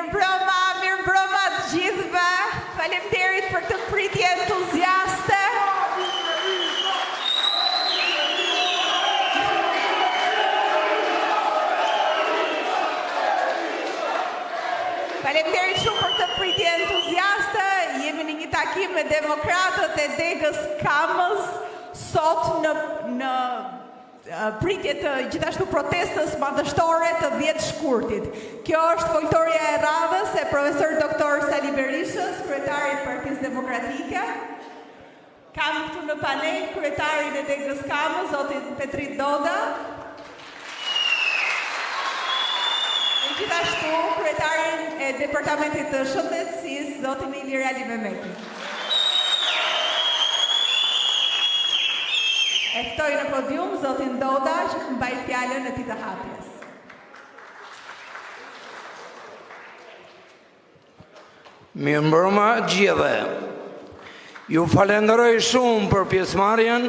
Mirëmbrëma të gjithëve. Faleminderit për këtë pritje entuziaste. Faleminderit shumë për këtë pritje entuziaste. Jemi në një takim me demokratët e degës Kamës sot në pritje të gjithashtu protestës madhështore të 10 shkurtit. Kjo është foltorja e radhës e profesor doktor Sali Berishës, kryetari i Partisë Demokratike. Kam këtu në panel kryetarin e degës Kamës, zotin Petrit Doda. Gjithashtu kryetarin e Departamentit të Shëndetësisë, zotin Ilir Ali Mehmeti. E ftoj në podium zotin Doda që të mbaj fjalën e tij të hapjes. Mirëmbrëma gjithëve. Ju falenderoj shumë për pjesëmarrjen,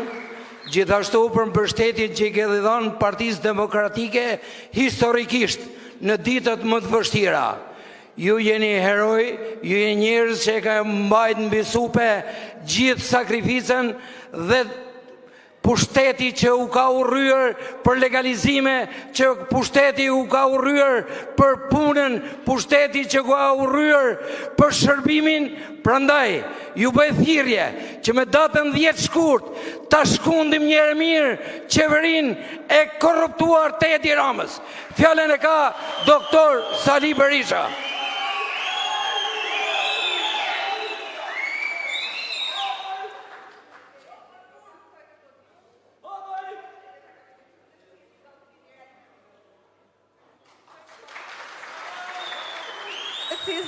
gjithashtu për mbështetjen që i keni dhënë Partisë Demokratike historikisht në ditët më të vështira. Ju jeni heroj, ju jeni njerëz që ka mbajtur mbi supe gjithë sakrificën dhe pushteti që u ka urryer për legalizime, që pushteti u ka urryer për punën, pushteti që u ka urryer për shërbimin, prandaj ju bëj thirrje që me datën 10 shkurt ta shkundim një herë mirë qeverinë e korruptuar të Edi Ramës. Fjalën e ka doktor Sali Berisha.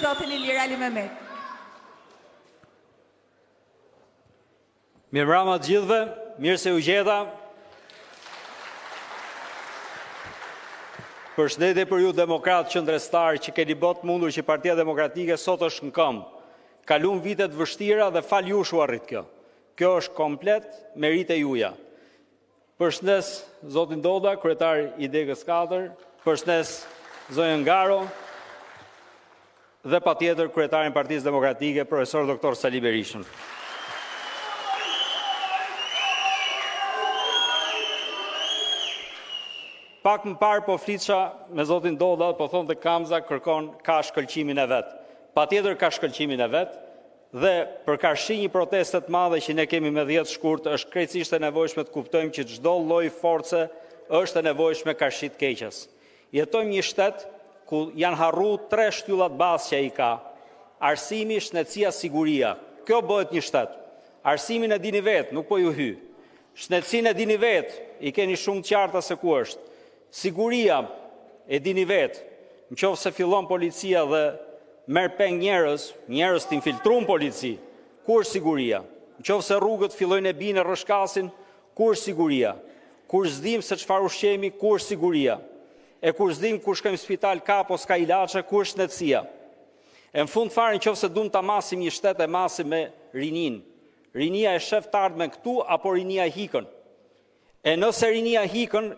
Zotin Ilir Ali Mehmeti. Mirëmbrëma të gjithëve, mirë se u gjeta. Përshëndetje për ju demokratë qëndrestar që keni botë mundur që Partia Demokratike sot është në këmbë. Kalum vitet vështira dhe fal jush u arrit kjo. Kjo është komplet merite juja. Përshëndes zotin Doda, kryetar i degës 4, përshëndes zonjën Ngaro, dhe patjetër kryetarin e Partisë Demokratike, profesor doktor Sali Berishën. Pak më parë po flisha me zotin Doda, po thonë të Kamza kërkon ka shkëlqimin e vet. Patjetër ka shkëlqimin e vet dhe për karshi një proteste të madhe që ne kemi me 10 shkurt, është krejtësisht e nevojshme të kuptojmë që çdo lloj force është e nevojshme karshi të keqes. Jetojmë një shtet ku janë harru 3 shtyllat bazë që ai ka. Arsimi, shnetësia, siguria. Kjo bëhet një shtet. Arsimin e dini vetë, nuk po ju hy. Shnetësinë e dini vetë, i keni shumë të qarta se ku është. Siguria e dini vetë, nëse se fillon policia dhe merr peng njerëz të infiltruan polici, ku është siguria? Nëse rrugët fillojnë e binë rrëshkasin, ku është siguria? Kur s'dim se çfarë ushqemi, ku është siguria? E kur s'dim kur shkojmë në spital ka apo s'ka ilaçe, ku është shëndetësia? E në fund fare nëse duam ta masim një shtet e masim me rinin. Rinia e shef të ardhmen këtu apo rinia hikën? E nëse rinia hikën,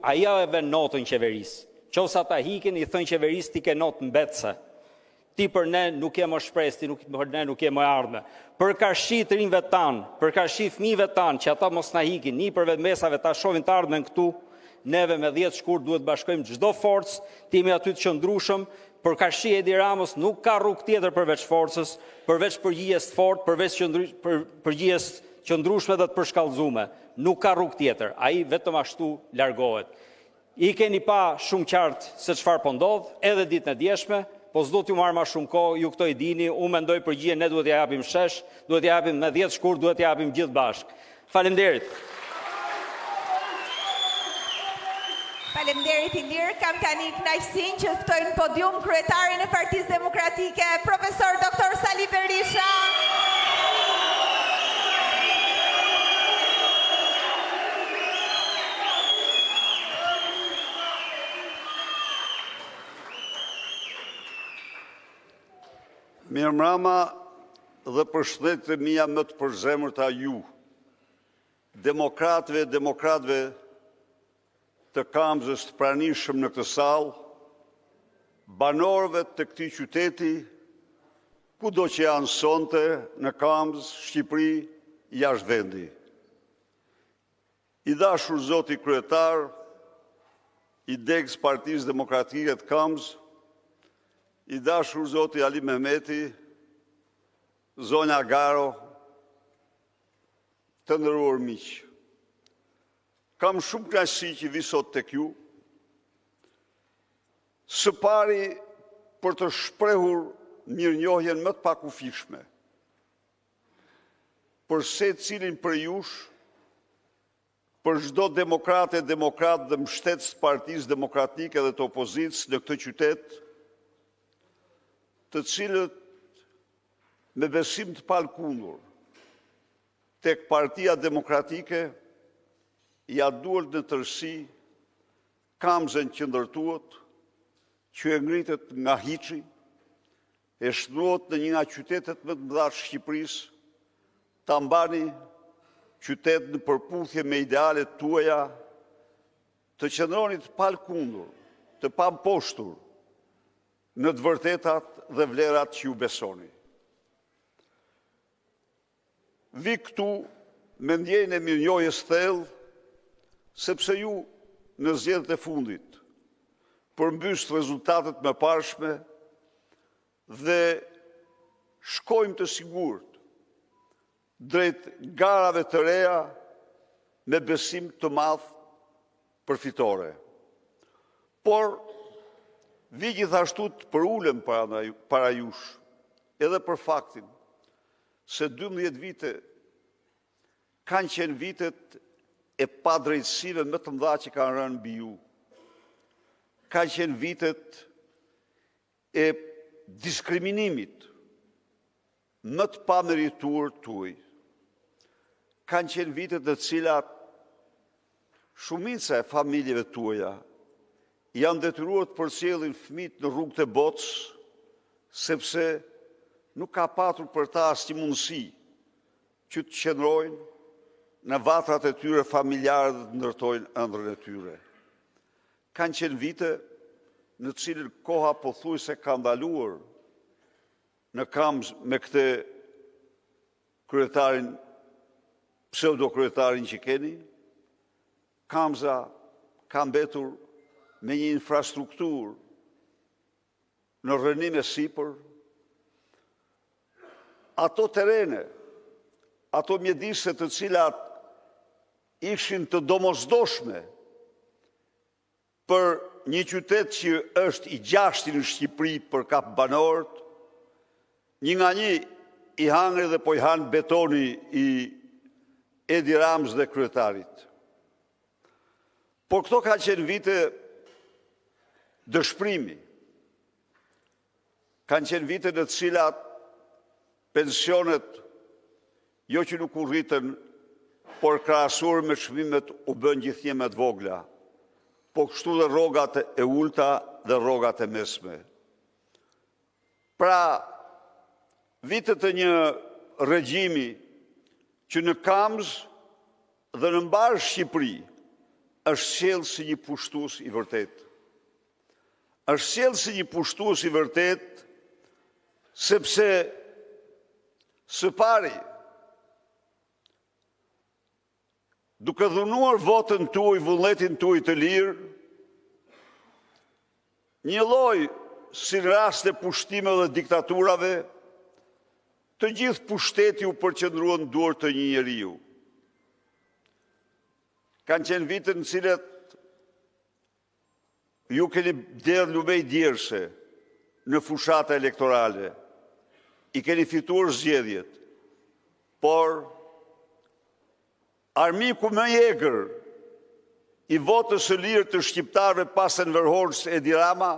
aja e vën notën qeverisë. Nëse ata hikin, i thënë qeverisë ti ke notë mbetëse. Ti për ne nuk je më shpresë, për ne nuk je më ardhme. Për karshi të rinjve tanë, për karshi fëmijëve tanë, që ata mos na hikin, ni për vetmesave ta shohin të ardhmen këtu, neve me 10 shkurt duhet bashkojmë çdo forcë, të jemi aty të qëndrueshëm, për karshi Edi Ramës nuk ka rrugë tjetër përveç forcës, përveç përgjigjes të fortë, përveç përgjigjes qëndrueshme dhe të përshkallëzuar. Nuk ka rrugë tjetër. Ai vetëm ashtu largohet. I keni pa shumë qartë se çfarë po ndodh, edhe ditën e djeshme, po s'do t'ju marr më shumë kohë, ju këto i dini, unë mendoj përgjigjen ne duhet t'ja japim shesh, duhet t'ja japim me 10 shkurt, duhet t'ja japim gjithë bashkë. Faleminderit. Faleminderit Ilir, kam tani kënaqësinë që ftoj në podium kryetarin e Partisë Demokratike, profesor doktor Sali Berisha. Mirëmbrëma dhe përshëndetjet mia më të përzemërta ju, demokratëve të Kamzës të pranishëm në këtë sallë, banorëve të këtij qyteti, kudo që janë sonte, në Kamz, Shqipëri, jashtë vendi. I dashur zoti kryetar, i degës Partisë Demokratike të Kamz, i dashur zoti Ali Mehmeti, zonja Garo, të nderuar miq. Kam shumë kënaqësi që vi sot tek ju. Së pari për të shprehur mirënjohjen më të pakufishme për secilin për jush, për çdo demokrat dhe mbështetës të Partisë Demokratike dhe të opozitës në këtë qytet, të cilët me besim të palkundur tek Partia Demokratike ja duart në tërësi Kamzën që ndërtuat, që e ngritet nga hiçi, e shndruhet në një nga qytetet më të mëdha të Shqipërisë, ta mbani qytet në përputhje me idealet tuaja, të qëndroni të palkundur, të pamposhtur në të vërtetat dhe vlerat që ju besoni. Vi këtu me ndjenjën e mirënjohjes thellë, sepse ju në zgjedhjet e fundit përmbys rezultatet më parshme dhe shkojmë të sigurt drejt garave të reja me besim të madh për fitore. Por vi gjithashtu të përulem para jush, edhe për faktin se 12 vite kanë qenë vitet e padrejtësive më të mëdha që kanë rënë mbi ju. Kanë qenë vitet e diskriminimit më të pamerituar tuaj. Kanë qenë vitet në të cilat shumica e familjeve tuaja janë detyruar të përcjellin fëmijët në rrugët e botës, sepse nuk ka patur për ta asnjë mundësi që të qëndrojnë në vatrat e tyre familjare dhe të ndërtojnë ëndrrën e tyre. Kanë qenë vite në të cilën koha pothuajse ka ndaluar në Kamz me këtë kryetarin, pseudo-kryetarin që keni. Kamza ka mbetur me një infrastrukturë në rrënim e sipër. Ato terene, ato mjedise të cilat ishin të domosdoshme për një qytet që është i 6-ti në Shqipëri për kap banorët, një nga një i hangër dhe po i hanë betoni i Edi Ramës dhe kryetarit. Por këto ka qenë vite dëshprimi. Kanë qenë vite në të cilat pensionet, jo që nuk u rritën, por krahasuar me çmimet u bën gjithnjë më të vogla, po kështu dhe rrogat e ulta dhe rrogat e mesme. Pra, vitet e një regjimi që në Kamz dhe në mbar Shqipëri është sjellë si një pushtues i vërtet. Është sjellë si një pushtues i vërtet, sepse së pari, duke dhunuar votën tuaj, vullnetin tuaj të lirë, një lloj si në rast e pushtimeve dhe diktaturave, të gjithë pushteti u përqendruan në duart të një njeriu. Kanë qenë vite në cilet ju keni derdhë lumej djershe në fushata elektorale, i keni fituar zgjedhjet, por armiku më i egër i votës së lirë të shqiptarëve pas Enver Hoxhës Edi Rama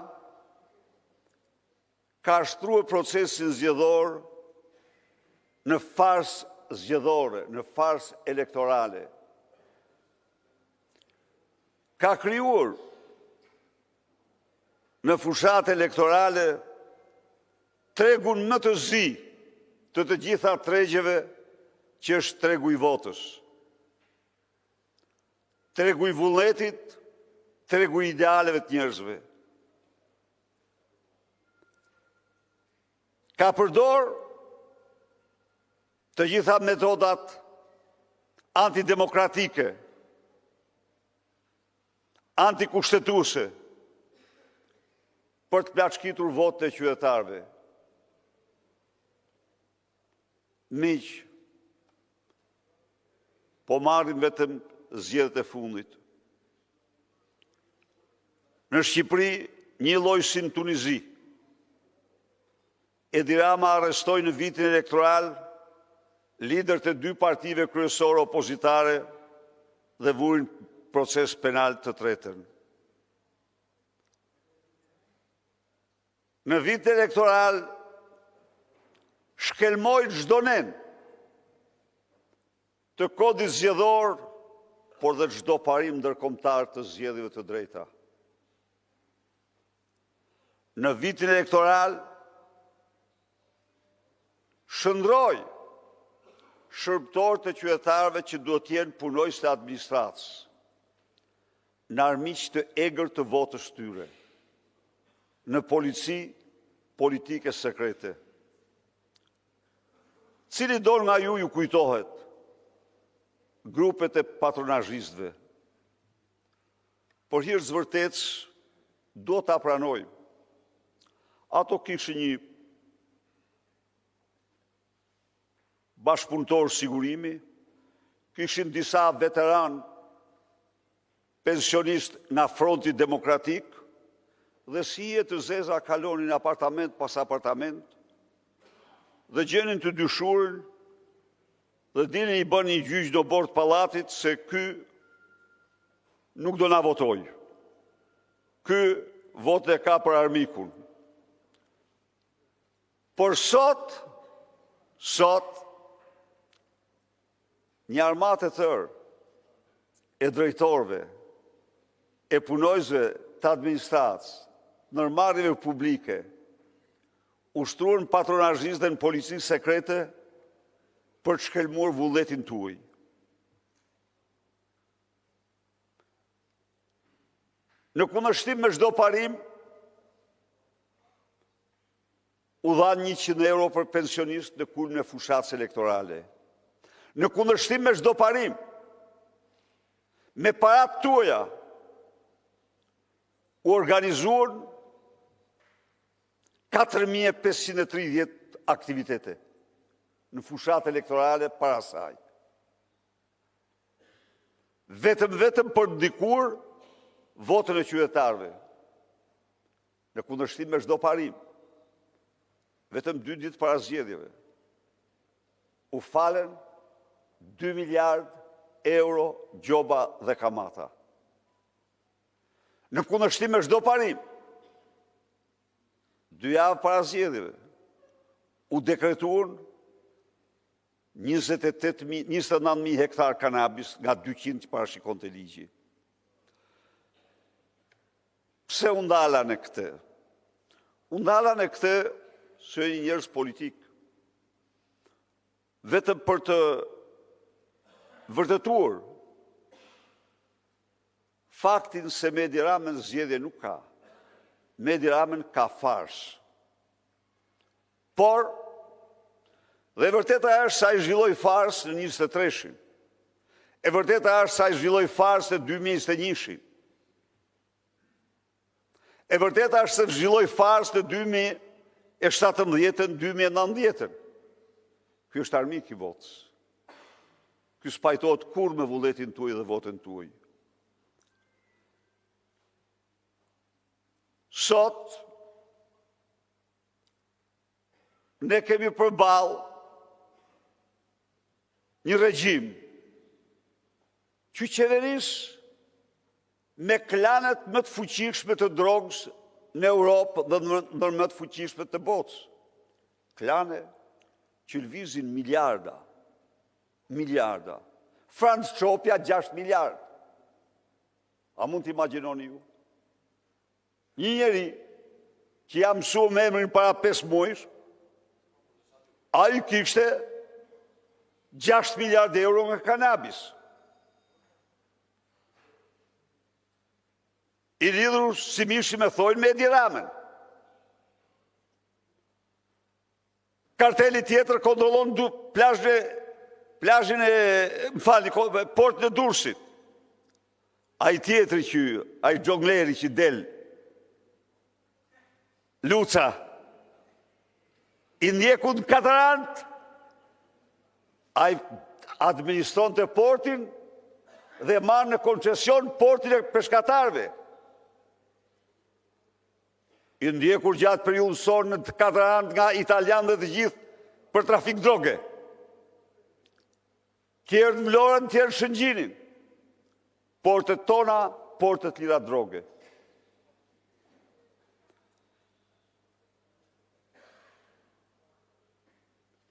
ka shtruar procesin zgjedhor në farsë zgjedhore, në farsë elektorale. Ka krijuar në fushat elektorale tregun më të zi të gjitha tregjeve që është tregu i votës. Tregu i vullnetit, tregu i idealeve të njerëzve. ka përdor të gjitha metodat antidemokratike, antikushtetuese, për të plaçkitur votë të qytetarëve. Miq, po marrim vetëm zgjedhjet e fundit. Në Shqipëri, një lloj si në Tunizi. Edi Rama arrestoi në vitin elektoral liderët e 2 partive kryesore opozitare dhe vurin proces penal të tretën. Në vitin elektoral shkelmoi çdo nen të kodit zgjedhor, por dhe çdo parim ndërkombëtar të zgjedhjeve të drejta. Në vitin elektoral shndroi shërbëtorë të qytetarëve që duhet të jenë punojës të administratës, në armiq të egër të votës tyre, në polici politike sekrete. Cili do nga ju kujtohet grupet e patronazhistëve? Por hir zvërtetës do ta pranojmë. Ato kishin një bashkëpunëtor sigurimi, kishin disa veteran pensionist nga Fronti Demokratik, dhe si të zeza kalonin apartament pas apartament, dhe gjenin të dyshurën, dhe dini i bën një gjyq në bord pallatit se ky nuk do na votoj. Ky votë e ka për armikun. Por sot, një armatë e tërë e drejtorëve, e punojësve të administratës, nërmarrjeve publike, ushtruan patronazhistë dhe në policinë sekrete për të shkelmuar vullnetin tuaj. Në kundërshtim me çdo parim, u dhan 100 euro për pensionist në kulmin e fushatës elektorale. Në kundërshtim me çdo parim, me parat tuaja, u organizuan 4530 aktivitete në fushatë elektorale para saj. Vetëm për ndikur votën e qytetarëve. Në kundërshtim me çdo parim, vetëm 2 ditë para zgjedhjeve, u falen 2 miliard euro gjoba dhe kamata. Në kundërshtim me çdo parim, 2 javë para zgjedhjeve, u dekretuan 29.000 hektar kanabis nga 200 që parashikonte ligji. Pse u ndala në këtë? U ndala në këtë se një njerëz politik. Vetëm për të vërtetuar faktin se me Edi Ramën zgjedhje nuk ka. Me Edi Ramën ka fars. Por, dhe vërteta është sa i zhvilloi fars në 23-shin. E vërteta është sa i zhvilloi fars në 2021-shin. E vërteta është se zhvilloi fars në 2017-ën, 2019-ën. Ky është armik i votës. Ky spajtohet kur me vullnetin tuaj dhe votën tuaj. Sot, ne kemi përballë një regjim që qeveris me klanet më të fuqishme të drogës në Europë dhe ndër më të fuqishme të botës. Klane që lvizin miliarda. Franz Çopja 6 miliard. A mund të imagjinoni ju? Një njeri që jam mësuar me emrin para 5 muajsh, ai kishte 6 miliard euro nga kanabis. I lidhur si mishi me thojnë me Edi Ramën. Karteli tjetër kontrollon plazhin portën e Durrësit. Ai tjetri që, ai xhongleri që del, Luca, i ndjekun Katarant, ai administron të portin dhe marrë në koncesion portin e peshkatarve. I ndjekur gjatë periudhës sonë në Katarant nga italianë dhe të gjithë për trafik droge. Tjerë në Vlorën, tjerë në Shëngjinin. Portet tona, portet lira droge.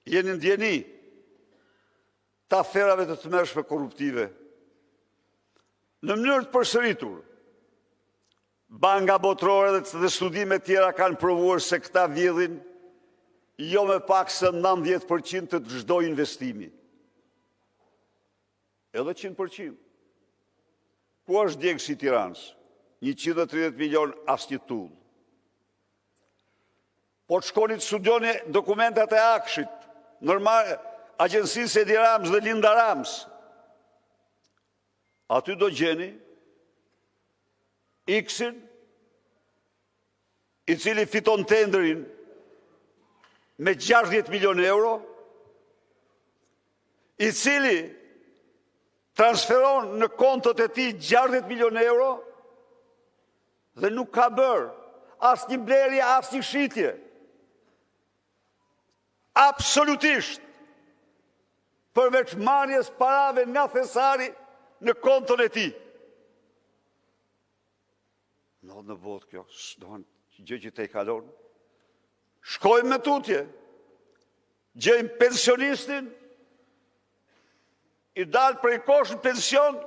Jeni ndjeni të aferave të tmerrshme korruptive. Në mënyrë të përsëritur, banka botërore dhe studime tjera kanë provuar se këta vjedhin jo me pak se 90% të çdo investimi. Edhe 100%. Ku është djegësi i Tiranës? 130 milion asnjë tull. Po të shkoni të studioni dokumentat e Akshit, normal, agjencisë Edi Rams dhe Linda Rams. Aty do gjeni X-in, i cili fiton tenderin me 60 milion euro, i cili transferon në kontot e tij 60 milion euro dhe nuk ka bërë asnjë blerje, asnjë shitje. Absolutisht. Përveç marrjes parave nga thesari në konton e tij. Në botë kjo, s'dohen gjë që te i kalon. Shkojmë me tutje, gjejmë pensionistin, i dalë prej kosh në pension,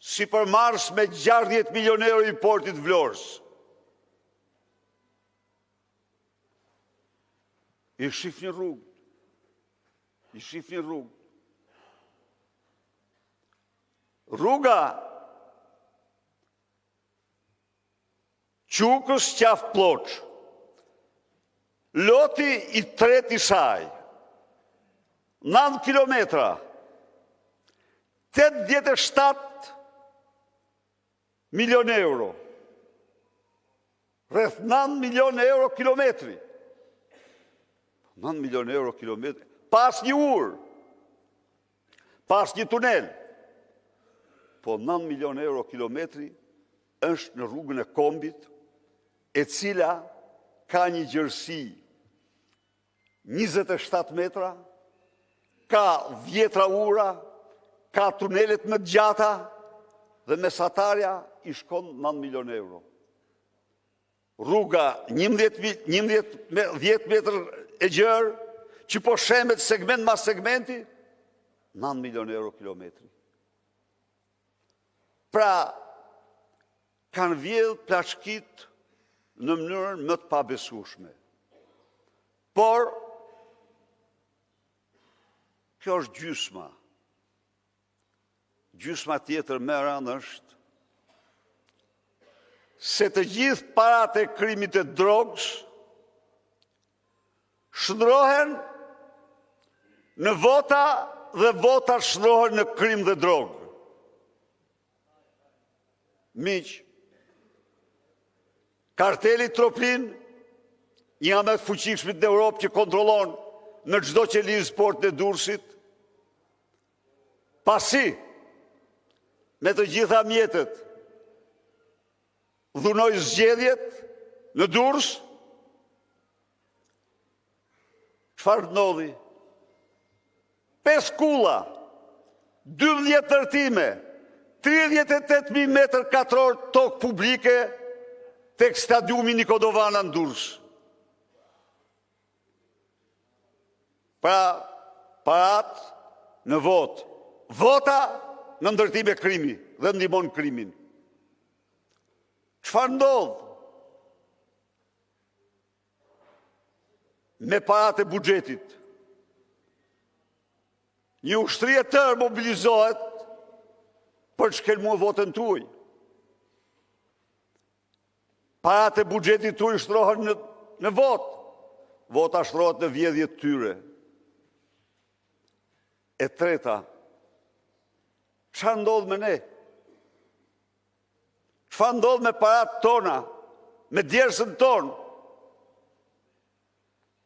si për mars me 60 milion euro i portit Vlorës. I shif një rrugë. I shif një rrugë. Rruga Qukës Qafë Ploç, loti i tret i saj, 9 kilometra, 87 milion euro, rreth 9 milion euro kilometri. 9 milion euro kilometri, pas një urë, pas një tunel, po 9 milion euro kilometri është në rrugën e Kombit, e cila ka një gjërësi 27 metra, ka vjetra ura, ka tunelet më të gjata dhe mesatarja i shkon 9 milion euro. Rruga 10 metër e gjerë, që po shemet segment mas segmenti, 9 milion euro kilometri. Pra, kanë vjedhë plashkit në mënyrën më të pabesueshme. Por, kjo është gjysma. Gjysma tjetër më e rëndë është se të gjithë paratë e krimit të drogës shndrohen në vota dhe vota shndrohen në krim dhe drogë. Miq, karteli Troplin, një nga më të fuqishmit në Europë që kontrollon në çdo qelizë portën e Durrësit, pasi me të gjitha mjetet dhunoi zgjedhjet në Durrës, çfarë ndodhi? 5 kulla, 12 ndërtime, 38.000 metër katror tokë publike tek stadiumi Nikodovana në Durrës. Pra, parat në votë. Vota në ndërtime krimi dhe ndihmon krimin. Çfarë ndodh? Me parat e buxhetit. Një ushtri e tërë mobilizohet për të shkelmuar votën tuaj. Parat e buxhetit tuaj shtrohen në votë. vota shtrohet në vjedhjet tyre. E treta, çfarë ndodh me ne? Çfarë ndodh me paratë tona, me djersën tonë?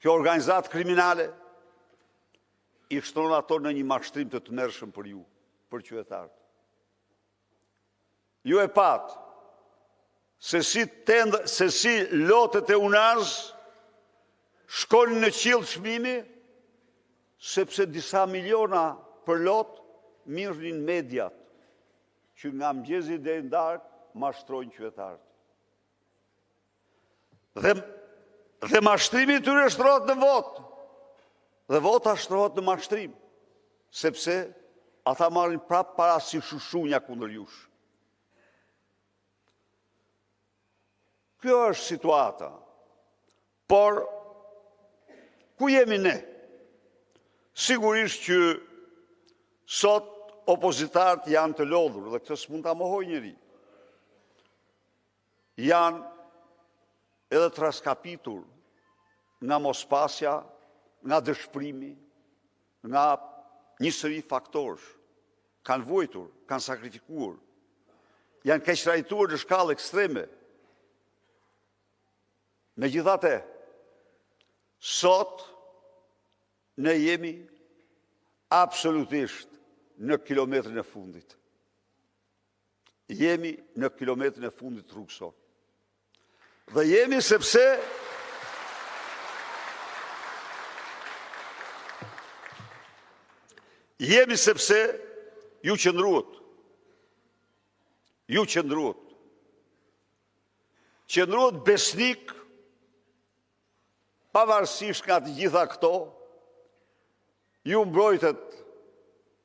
Kjo organizatë kriminale i shtron ato në një mashtrim të tmerrshëm për ju, për qytetarët. Ju e patë se si lotët e UNAZ shkonin në qiell çmimi, sepse disa miliona për lot mirënin mediat, që nga mëngjesi deri në darkë mashtrojnë qytetarët. Dhe mashtrimi i tyre shtrohet në votë, dhe vota shtrohet në mashtrim, sepse ata marrin prapë para si shushunja kundër jush. Kjo është situata, por ku jemi ne? Sigurisht që sot opozitarët janë të lodhur, dhe këtë s'mund ta mohoj njeri. Janë edhe të raskapitur nga mospasja, nga dëshprimi, nga një sëri faktorësh. Kanë vujtur, kanë sakrifikuar, janë keqtrajtuar në shkallë ekstreme. Megjithatë, sot ne jemi absolutisht në kilometrin e fundit. Jemi në kilometrin e fundit rrugësor. Dhe jemi sepse ju qëndruat. Ju qëndruat. Qëndruat besnik, pavarësisht nga të gjitha këto, ju mbrojtët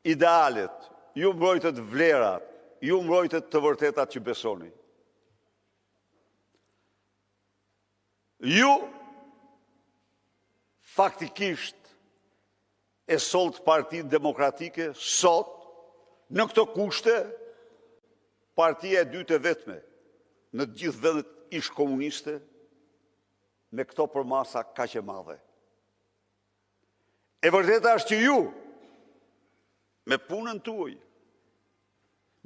idealet, ju mbrojtët vlerat, ju mbrojtët të vërtetat që besoni. Ju faktikisht e solt Partinë Demokratike sot, në këto kushte, partia e dytë e vetme në të gjithë vendet ish komuniste, me këto përmasa kaq e madhe. E vërteta është që ju, me punën tuaj,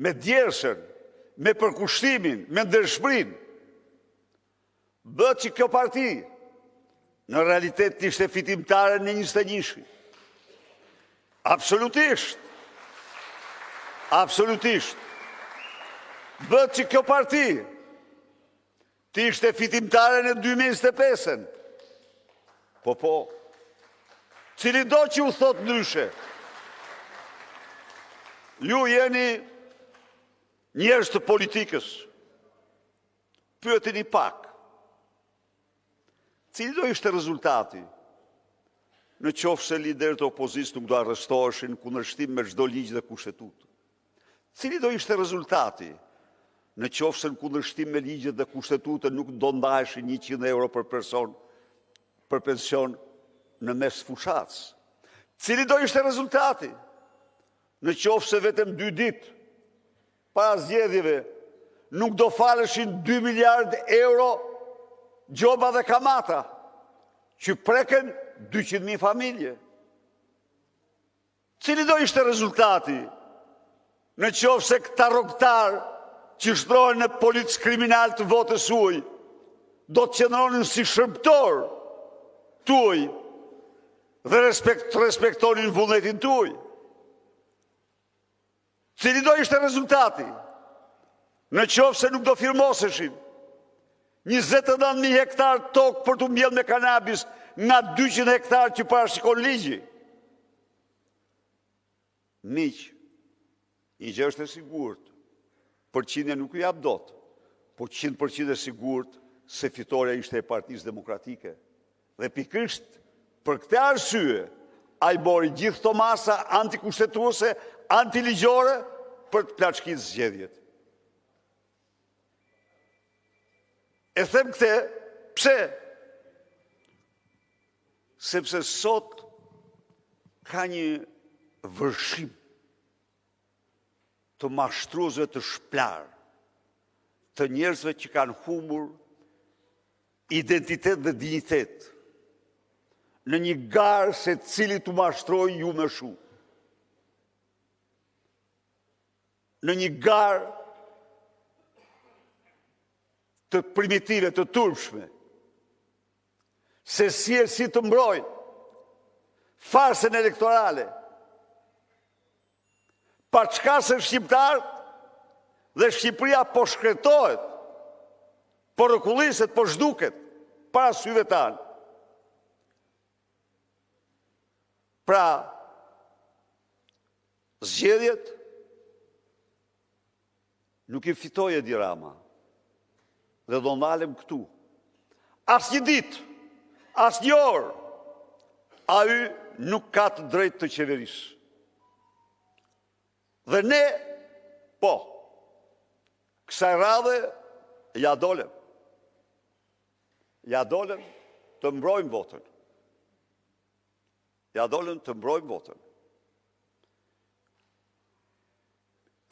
me djersën, me përkushtimin, me ndërshprin, bëhet që kjo parti në realitet të ishte fitimtare në 21-shi. Absolutisht. Absolutisht. Bëhet që kjo parti të ishte fitimtare në 2025-ën. Po. Cili do që u thot ndryshe. Ju jeni njerëz të politikës. Pyetini pak. Cili do ishte rezultati në qoftë se liderët e opozitës nuk do arrestoheshin kundërshtim me çdo ligj dhe kushtetutë? Cili do ishte rezultati në qoftë se në kundërshtim me ligjet dhe kushtetutën nuk do ndaheshin 100 euro për person për pension në mes fushatës? Cili do ishte rezultati në qoftë se vetëm 2 ditë para zgjedhjeve nuk do faleshin 2 miliard euro gjoba dhe kamata që preken 200.000 familje? Cili do ishte rezultati në qoftë se këta rrogtar që shtrohen në policë kriminal të votës huaj do të qëndronin si shërbëtor tuaj dhe respektonin vullnetin tuaj? Cili do ishte rezultati në qoftë se nuk do firmoseshin 29.000 hektar tokë për të mbjellë me kanabis nga 200 hektar që parashikon ligji? Miq, një gjë është e sigurt, përqindja nuk u jap dot, po 100% e sigurt se fitoria ishte e Partisë Demokratike. Dhe pikërisht për këtë arsye, ai mori gjithë këto masa antikushtetuese, antiligjore për të plaçkitur zgjedhjet. E them këtë, pse? Sepse sot ka një vërshim të mashtruesve të shplar, të njerëzve që kanë humbur identitet dhe dinjitet, në një garë se cili të mashtroj ju me shu. Në një garë të primitive, të turpshme, se si të mbrojnë farsën elektorale, pa qka se shqiptarët dhe Shqipëria po shkretohet, po rëkulliset, po zhduket, para syve tanë. Pra, zgjedhjet nuk i fitoj Edi Rama, dhe do ndalem këtu. As një ditë, as një orë, a y nuk ka të drejtë të qeverisë. Dhe ne, po, kësaj radhe, ja dolem. Ja dolem të mbrojmë votën. Ja dolem të mbrojmë votën.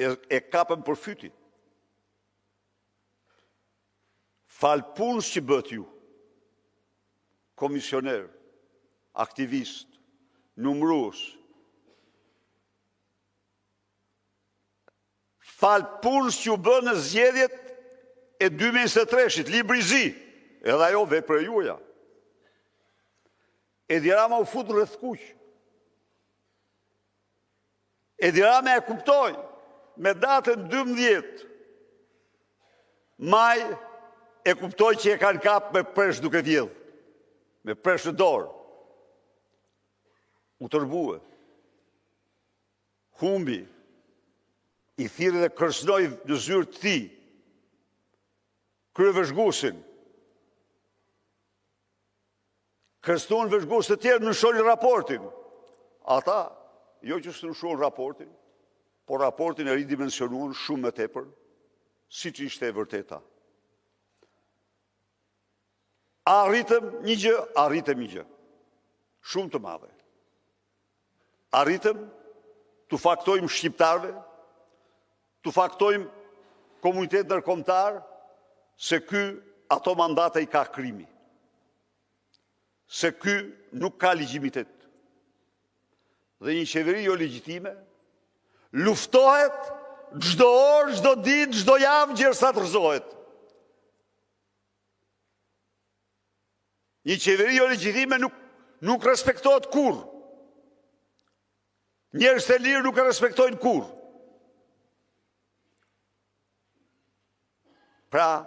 E kapëm për fyti. Falë punës që bët ju, komisioner, aktivist, numrues, falë punës që u bë në zgjedhjet e 2023-shit, Librizi, edhe ajo vepër e juaja. Edi Rama u fut rreth kuq. Edi Rama e kuptoi me datën 12 maj, e kuptoi që e kanë kap me presh duke vjedh, me presh në dorë. U tërbue, humbi, i thirrë dhe kërcënoi në zyrë të tij kryevëzhguesin. Kërcënuan vëzhgues të tjerë në shohin raportin. Ata, jo që së nëshuan raportin, por raportin e ridimensionuan shumë më tepër, si që ishte e vërteta. Arritëm një gjë, arritëm një gjë. Shumë të madhe. Arritëm të faktojmë shqiptarve, të faktojmë komunitet ndërkombëtar, se ky ato mandate i ka krimi. Se ky nuk ka legjitimitet. Dhe një qeveri jo legjitime luftohet çdo orë, çdo ditë, çdo javë gjersa të rrëzohet. Një qeveri jo legjitime nuk respektohet kurrë. Njerëz të lirë nuk e respektojnë kurrë. Pra,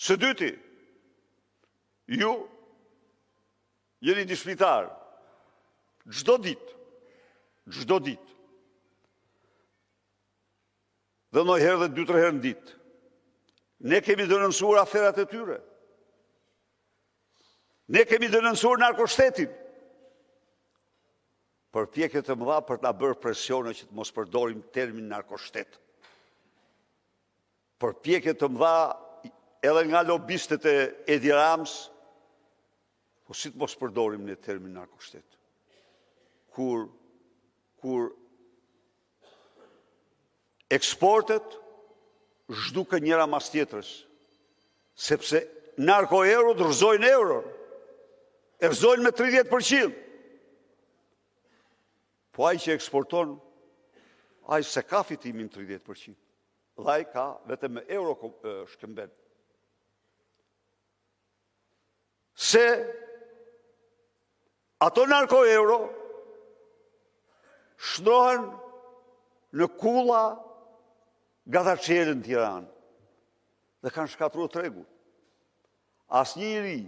së dyti, ju jeni dishmitar, çdo ditë, dhe ndonjëherë dhe 2-3 herë në ditë, ne kemi denoncuar aferat e tyre. Ne kemi denoncuar narkoshtetin. Përpjekje të mëdha për të na bërë presione që të mos përdorim termin narkoshtet. Përpjekje të mëdha edhe nga lobistët e Edi Ramës, po si të mos përdorim në termin narkoshtet. Kur eksportet zhduke njëra mas tjetrës, sepse narko-eurot rëzojnë euron, e rëzojnë me 30%. Po ai që eksporton, ai se ka fitimin 30%. Dhe ai ka vetëm me euro shkëmben. Se ato narko-euro shndrohen në kulla Gathaçelën në Tiranë dhe kanë shkatruar tregun. Asnjë i ri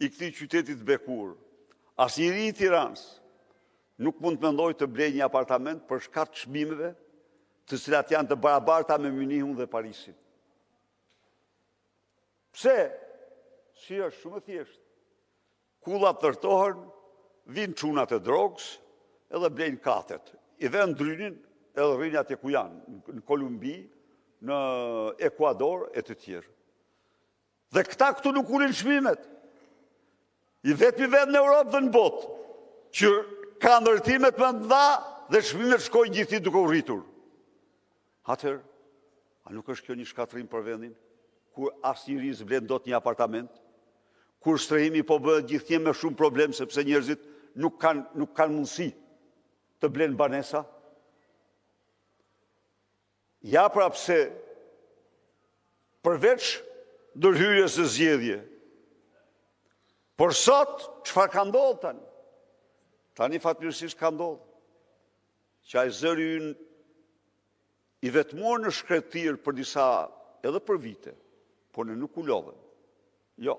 i këtij qyteti të bekur, asnjë i ri i Tiranës nuk mund të mendoj të blejë një apartament për shkak të çmimeve, të cilat janë të barabarta me Mynihun dhe Parisin. Pse? Si është shumë e thjeshtë. Kullat tërtohen, vinë çunat e drogës, edhe blejnë katet. I vënë drynin, edhe rrinë atje ku janë, në Kolumbi, në Ekuador e të tjerë. Dhe këta këtu nuk ulin çmimet. I vetmi vend në Europë dhe në botë, që ka ndërtimet më të mëdha dhe çmimet shkojnë gjithë duke u rritur. Atëherë, a nuk është kjo një shkatrim për vendin, kur asnjëri s'blen dot një apartament, kur strehimi po bëhet gjithnjë me shumë problem, sepse njerëzit nuk kanë mundësi të blenë banesa. Ja pra pse përveç ndërhyrjes së zgjedhje. Por sot, çfarë ka ndodhur tani? Tani fatmirësisht ka ndodhur që ai zëri ynë i vetmuar në shkretir për disa, edhe për vite, por ne nuk u lodhëm. Jo,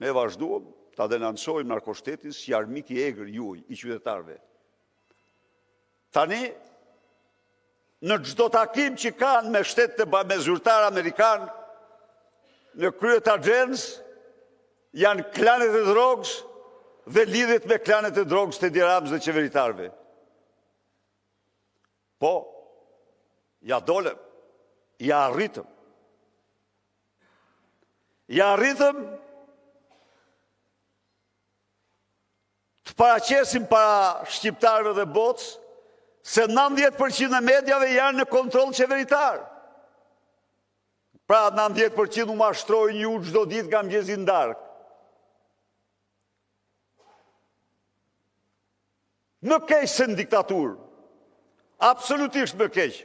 ne vazhduam ta denoncojmë narkoshtetin si armik i egër juaj, i qytetarëve. Tani, në çdo takim që kanë me shtetet me zyrtar amerikan, në kryet agjens, janë klanet e drogës dhe lidhet me klanet e drogës të Edi Ramës dhe qeveritarëve. Po, ja dolem, ja arritëm. Ja arritëm të paraqesim para shqiptarëve dhe botës se 90% e medjave janë në kontroll qeveritar. Pra 90% u mashtrojnë ju çdo ditë nga mëngjesi në darkë. Më keq se në diktaturë. Absolutisht më keq.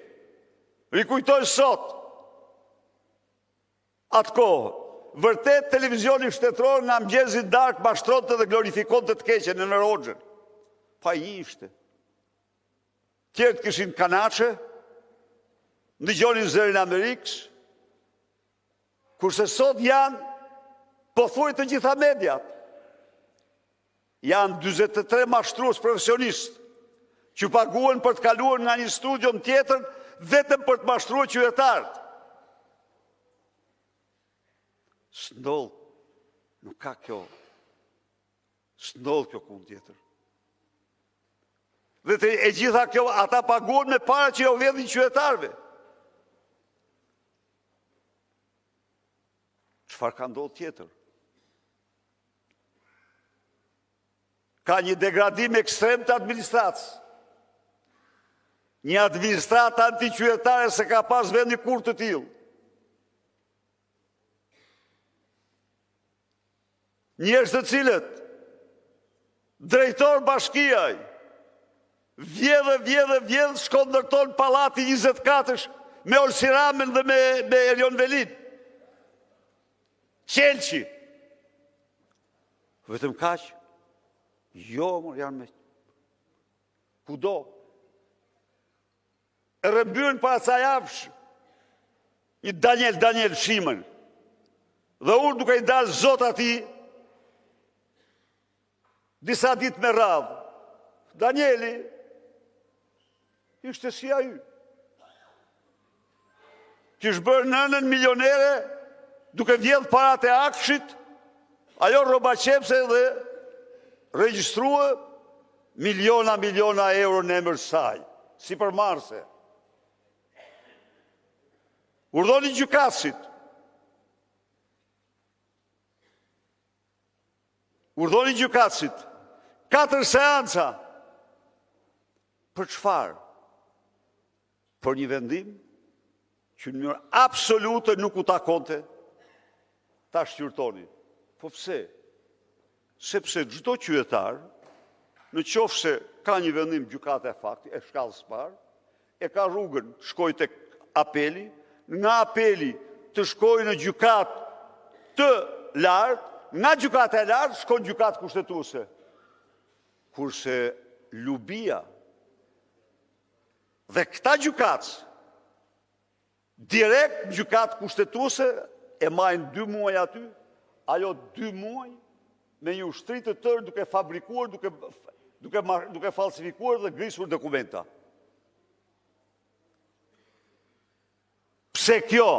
Rikujtoj sot atë kohë. Vërtet televizioni shtetëror nga mëngjesi në darkë mashtronte dhe glorifikonte të keqen në Hoxhën. Pa i ishte. Tjerët kishin kanaçe, ndigjonin zërin e Amerikës, kurse sot janë pothuaj të gjitha mediat. Janë 43 mashtrues profesionistë që paguhen për të kaluar nga një studio në tjetër vetëm për të mashtruar qytetarët. S'ndodh, nuk ka kjo. S'ndodh kjo kund tjetër. Dhe e gjitha kjo, ata paguhen me para që jo vjedhin qytetarëve. Çfarë ka ndodhur tjetër? Ka një degradim ekstrem të administratës. Një administratë antiqytetare se ka pas vendi kur të tillë. Njerëz të cilët drejtor bashkiaj vjedh shkon ndërton pallati 24-sh me Olsi Ramën dhe me Erion Velin. Qelçi. Vetëm kaq? Jo, mor, janë me kudo. E rëmbyen para ca javësh një Daniel Shimën. Dhe unë duke i dalë zot ati disa ditë me radhë. Danieli ishte si ai. Kish bërë nënën milionere duke vjedh parat e akshit, ajo rroba qepse dhe regjistrua miliona euro në emër saj, si për marse. Urdhoni gjykatësit. Urdhoni gjykatësit. 4 seanca. Për çfarë? Për një vendim që në mënyrë absolute nuk u takonte ta shqyrtoni. Po pse? Sepse çdo qytetar, në qoftë se ka një vendim gjykate e fakti, e shkallës parë, e ka rrugën të shkojë tek apeli, nga apeli të shkojë në gjykatë të lartë, nga gjykata e lartë shkon gjykatë kushtetuese. Kurse lubia dhe këta gjykatës direkt në gjykatë kushtetuese e majnë 2 muaj aty, ajo 2 muaj me një ushtri të tërë duke fabrikuar, duke falsifikuar dhe grisur dokumenta. Pse kjo?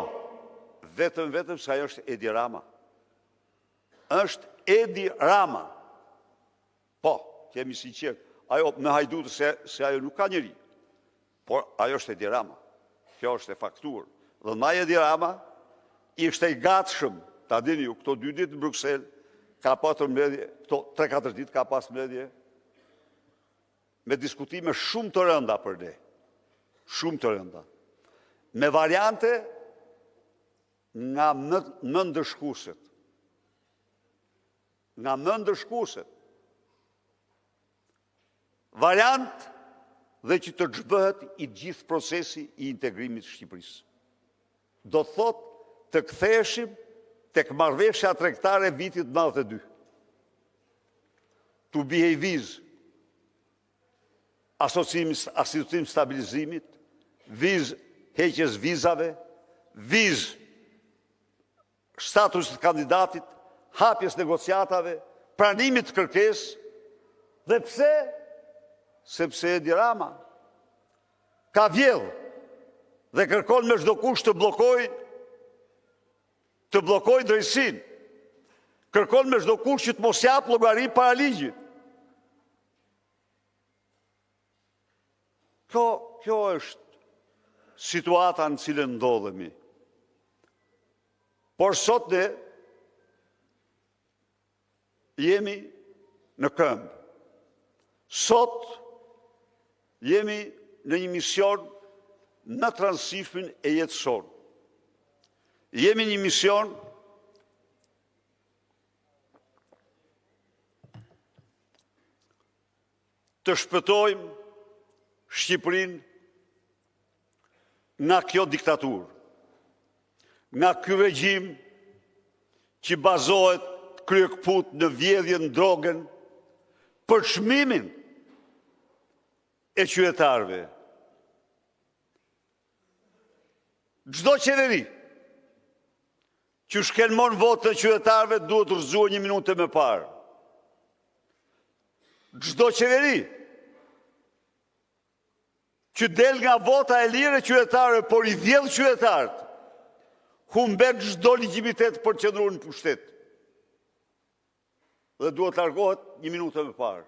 Vetëm se ajo është Edi Rama. Është Edi Rama. Po, kemi sinqert. Ajo me hajdutë se ajo nuk ka njeri. Por ajo është Edi Rama. Kjo është e faktuar. Dhe na Edi Rama ishte i gatshëm, ta dini ju, këto 2 ditë në Bruxelles, ka pasur mbledhje, këto 3-4 ditë ka pas mbledhje, me diskutime shumë të rënda për ne. Shumë të rënda. Me variante nga më ndëshkuset. nga më ndërshkuese. Variant dhe që të zhbëhet i gjithë procesi i integrimit të Shqipërisë. Do të thotë të ktheheshim tek marrëveshja tregtare e vitit 92. To bihej vizë asociim stabilizimit, vizë heqjes vizave, vizë statusit kandidatit, hapjes negociatave, pranimit të kërkesë, dhe pse? Sepse Edi Rama ka vjedhë dhe kërkon me çdo kusht të bllokojë drejtësinë. Kërkon me çdo kusht që të mos jap llogari para ligjit. Kjo është situata në cilën ndodhemi. Por sot ne jemi në këmbë. Sot jemi në një mision në transishmin e jetësor. Jemi një mision të shpëtojmë Shqipërinë nga kjo diktaturë, nga ky regjim që bazohet kryekput në vjedhjen, drogën, për çmimin e qytetarëve. Çdo qeveri që shkelmon votën e qytetarëve duhet rrëzuar 1 minutë më parë. Çdo qeveri që del nga vota e lirë e qytetarëve, por i vjedh qytetarët, humbet çdo legjitimitet për të qëndruar në pushtet. Dhe duhet largohet 1 minutë më parë.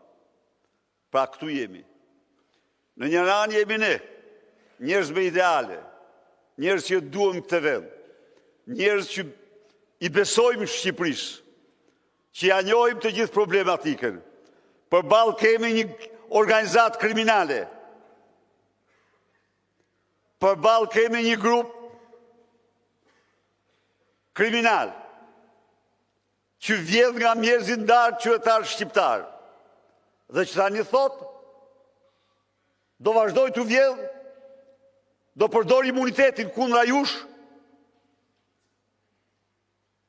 Pra këtu jemi. Në një anë jemi ne, njerëz me ideale, njerëz që duam këtë vend, njerëz që i besojmë Shqipërisë, që ja njohim të gjithë problematikën. Përballë kemi një organizatë kriminale. Përballë kemi një grup kriminal që vjedh nga mjerzit ndarë qytetarë shqiptarë. Dhe që tani thotë, do vazhdoj të vjedh, do përdor imunitetin kundra jush,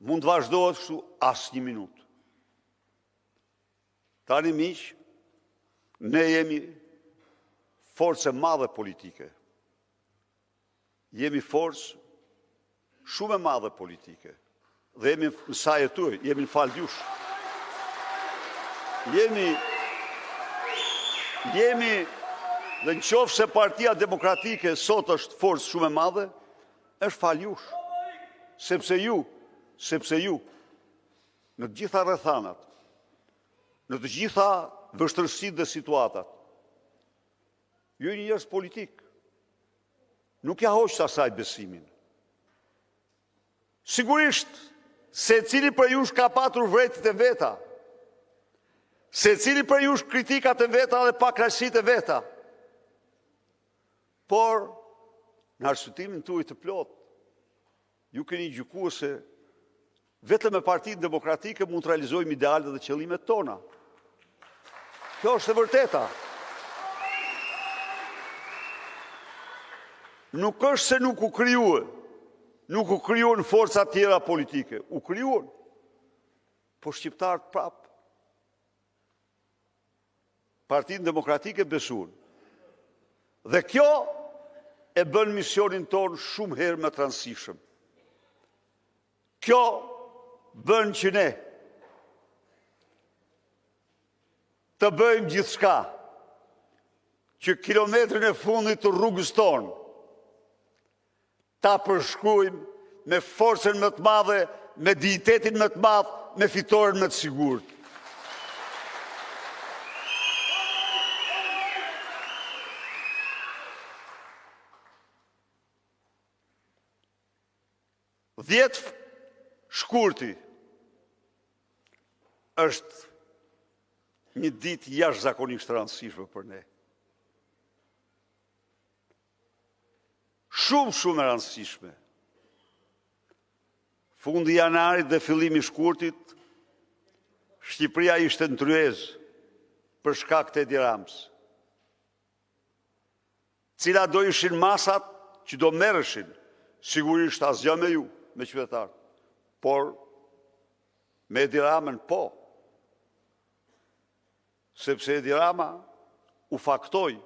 mund të vazhdohet kështu as 1 minutë. Tani miq, ne jemi forcë e madhe politike. Jemi forcë shumë e madhe politike. Dhe jemi në sa jetuj, jemi në falë jush. Jemi dhe në qoftë se Partia Demokratike sot është forcë shumë e madhe, është falë jush. Sepse ju, në të gjitha rrethanat, në të gjitha vështërsitë dhe situatat, ju jeni njerëz politik. Nuk ja hoqët asaj besimin. Sigurisht, se cili për jush ka patur vretit e veta, se cili për jush kritikat e veta dhe pakrahësitë e veta, por në arsyetimin tuaj të plot, ju keni gjykuar se vetëm me Partinë Demokratike mund të realizojmë idealet dhe qëllimet tona. Kjo është e vërteta. Nuk është se nuk u krijuan forca tjera politike, u krijuan, po shqiptarët prap. Partinë Demokratike besuan. Dhe kjo e bën misionin ton shumë herë më të rëndësishëm. Kjo bën që ne të bëjmë gjithçka që kilometrin e fundit të rrugës tonë ta përshkruajmë me forcën më të madhe, me dignitetin më të madh, me fitoren më të sigurt. Dhjetë shkurti është një ditë jashtëzakonisht e rëndësishme për ne. Shumë e rëndësishme. Fundi i janarit dhe fillimi i shkurtit Shqipëria ishte në tryezë për shkak të Edi Ramës. Cila do ishin masat që do merreshin, sigurisht asgjë me ju, me qytetarë, por me Edi Ramën po. Sepse Edi Rama u faktoi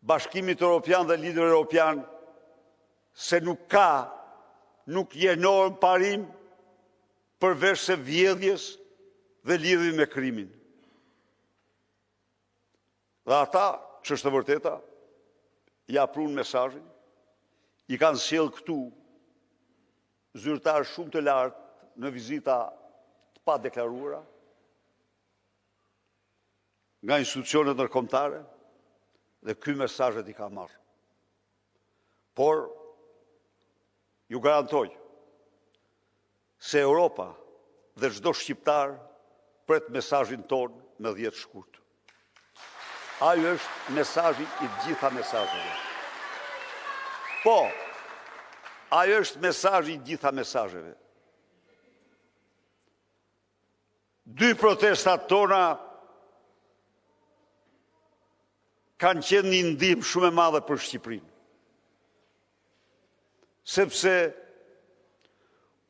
Bashkimit Evropian dhe lider Evropian se nuk jenohen parim përveç se vjedhjes dhe lidhje me krimin. Dhe ata, që është e vërteta, ja prun mesazhin, i kanë sjell këtu zyrtarë shumë të lartë në vizita të pa deklaruara nga institucionet ndërkombëtare dhe ky mesazhet i ka marrë. Por ju garantoj se Europa dhe çdo shqiptar pret mesazhin ton me 10 shkurt. Ai është mesazhi i gjitha mesazheve. Po, ai është mesazhi i gjitha mesazheve. Dy protestat tona kanë qenë një ndihmë shumë e madhe për Shqipërinë. Sepse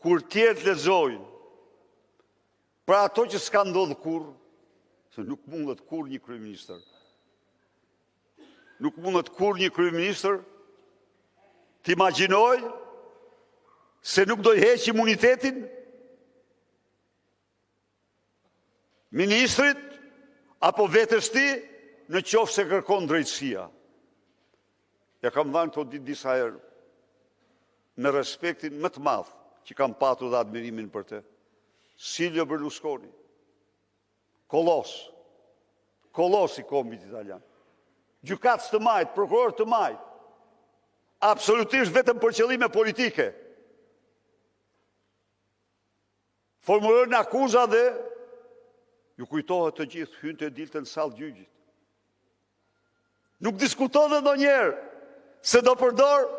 kur tjerët lexojnë për ato që s'ka ndodhur kurrë, se nuk mundet kur një kryeministër. Nuk mundet kur një kryeministër të imagjinoj se nuk do i heq imunitetin ministrit apo vetes ti në qoftë se kërkon drejtësia. Ja kam dhënë këto ditë disa herë me respektin më të madh që kam patur dhe admirimin për të. Silvio Berlusconi, kolos i kombit italian. Gjykatës të majt, prokuror të majt, absolutisht vetëm për qëllime politike. Formulojnë akuza dhe ju kujtohet të gjithë hynte e dilte në sallë gjyqit. Nuk diskutohet ndonjëherë se do përdor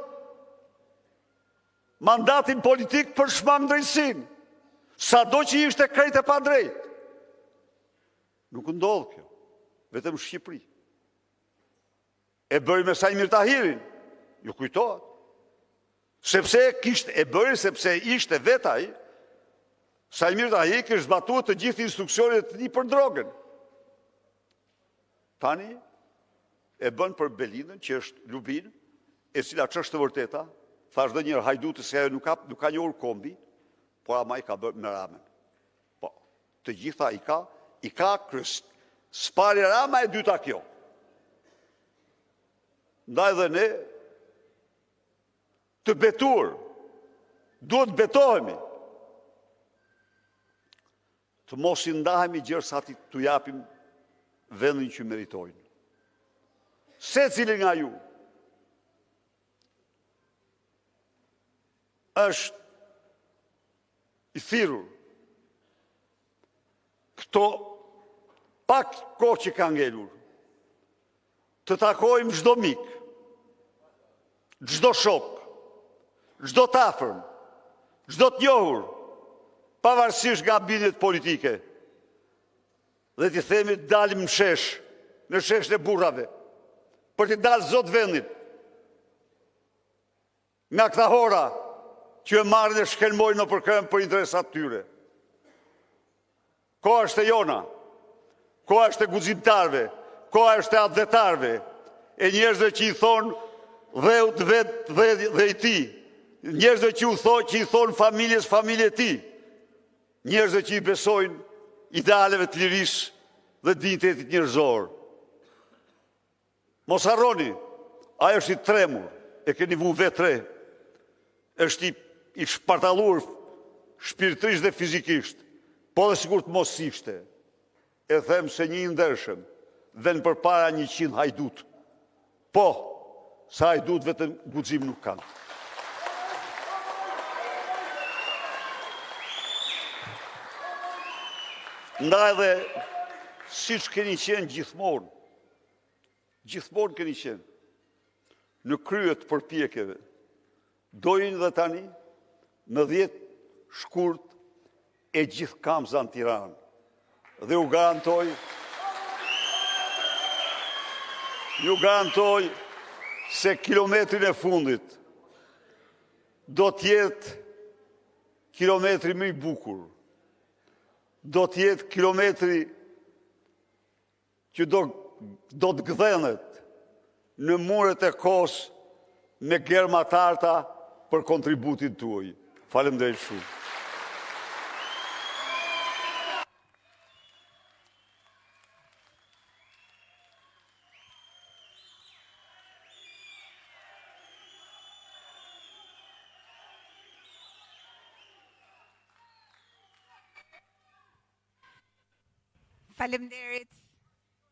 mandatin politik për shmang drejtësinë, sado që ishte krejt e pa drejt. Nuk ndodh kjo, vetëm Shqipëri. E bëri me Sajmir Tahirin, ju kujtohet. Sepse ishte vetaj, Sajmir Tahiri kishte zbatuar të gjithë instruksionet e tij për drogën. Tani e bën për Belindën, që është Lubin, e cila ç'është e vërteta, thash dhe njërë hajduti se ajo nuk ka njohur kombi, por ama i ka bërë me Ramën. Po, të gjitha i ka spari Rama e dyta kjo. Ndaj dhe ne të betur, duhet betohemi, të mos i ndahemi gjersati të japim vendin që meritojnë. Se cilin nga ju është i thirrur këto pak kohë që ka ngelur, të takojmë çdo mik, çdo shok, çdo të afërm, çdo të njohur, pavarësisht nga bindjet politike, dhe t'i themi dalim në shesh e burrave, për t'i dalë zot vendit, nga këta hora që e marrin e shkelmojnë në përkërëm për interesat tyre. Koha është e jona, koha është e guximtarve, koha është e atletarve, e njerëzve që i thonë dheut dhe i ti, njerëzve që i thonë familje ti, njerëzve që i besojnë idealeve të lirisë dhe dinjitetit njerëzor. Mos harroni, ai është i tremur, e keni vu vetë, është i shpartallur shpirtërisht dhe fizikisht, po dhe sigurt mos ishte. E them se një ndershëm dhe në përpara 100 hajdut. Po, sa hajdut vetëm guxim nuk kanë. Ndaj dhe siç keni qenë gjithmonë keni qenë, në krye të përpjekjeve, dojnë dhe tani, në shkurt e gjithë kamza në Tiranë. Dhe ju garantoj se kilometrin e fundit do t'jetë kilometri më i bukur, do t'jetë kilometri që do të gdhenet në muret e Kos me germa tarta për kontributin tuaj. Faleminderit shumë. Faleminderit,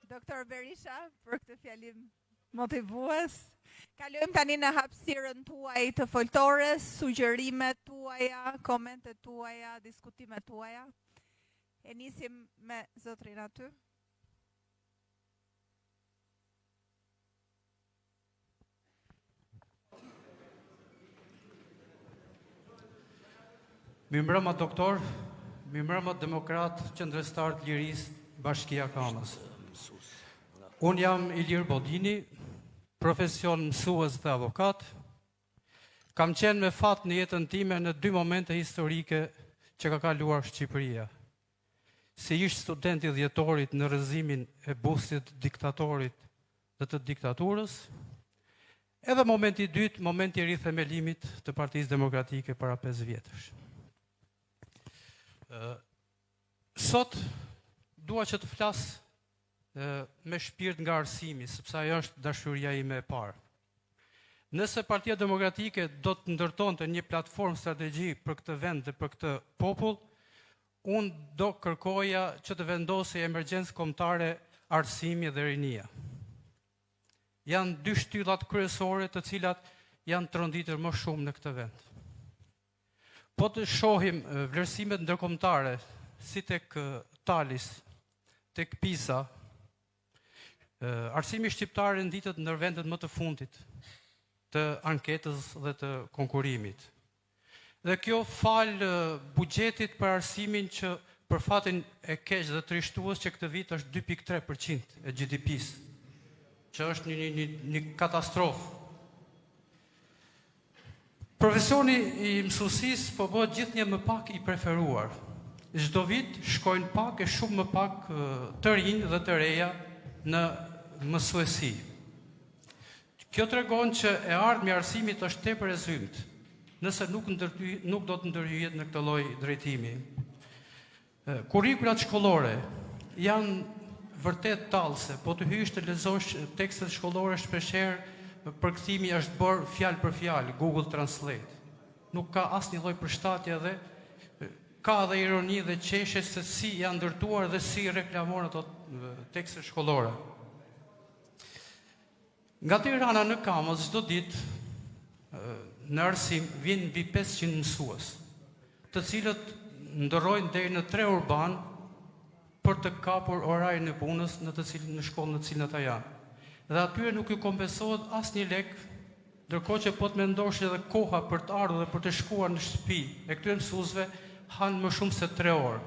Doktor Berisha, për këtë fjalim motivues. Kalojmë tani në hapësirën tuaj të foltores, sugjerimet tuaja, komentet tuaja, diskutimet tuaja. E nisim me zotrin aty. Mirëmbrëma doktor, mirëmbrëma demokrat, qendrëstar të Lirisë, Bashkia Kamës. Unë jam Ilir Bodini, profesion mësues dhe avokat. Kam qenë me fat në jetën time në 2 momente historike që ka kaluar Shqipëria. Si ish studenti dhjetorit në rrëzimin e bustit diktatorit dhe të diktaturës, edhe momenti i dytë, momenti i rithemelimit të Partisë Demokratike para 5 vjetësh. Sot dua që të flas me shpirt nga arsimi, sepse ajo është dashuria ime e parë. Nëse Partia Demokratike do të ndërtonte një platformë strategji për këtë vend dhe për këtë popull, unë do kërkoja që të vendosej emergjencë kombëtare arsimi dhe rinia. Janë 2 shtyllat kryesore të cilat janë tronditur më shumë në këtë vend. Po të shohim vlerësimet ndërkombëtare si tek Talis, tek PISA, arsimi shqiptar renditet ndër vendet më të fundit të anketës dhe të konkurimit. Dhe kjo fal buxhetit për arsimin që për fatin e keq dhe trishtues që këtë vit është 2.3% e GDP-s, që është një katastrofë. Profesioni i mësuesisë po bëhet gjithnjë më pak i preferuar. Çdo vit shkojnë pak e shumë më pak të rinj dhe të reja në mësuesi. Kjo tregon që e ardhmja e arsimit është tepër e zymt, nëse nuk do të ndërhyjet në këtë lloj drejtimi. Kurrikulat shkollore janë vërtet tallëse, po të hysh të lexosh tekstet shkollore shpeshherë përkthimi është bërë fjalë për fjalë, Google Translate. Nuk ka asnjë lloj përshtatje dhe ka dhe ironi dhe qeshje se si janë ndërtuar dhe si reklamohen ato tekste shkollore. Nga Tirana në Kamës çdo ditë në arsim vijnë mbi 500 mësues, të cilët ndërrojnë deri në 3 urban për të kapur orarin e punës në shkollën në cilën ata janë. Dhe atyre nuk ju kompensohet asnjë lek, ndërkohë që po të mendosh edhe koha për të ardhur dhe për të shkuar në shtëpi e këtyre mësuesve hanë më shumë se 3 orë.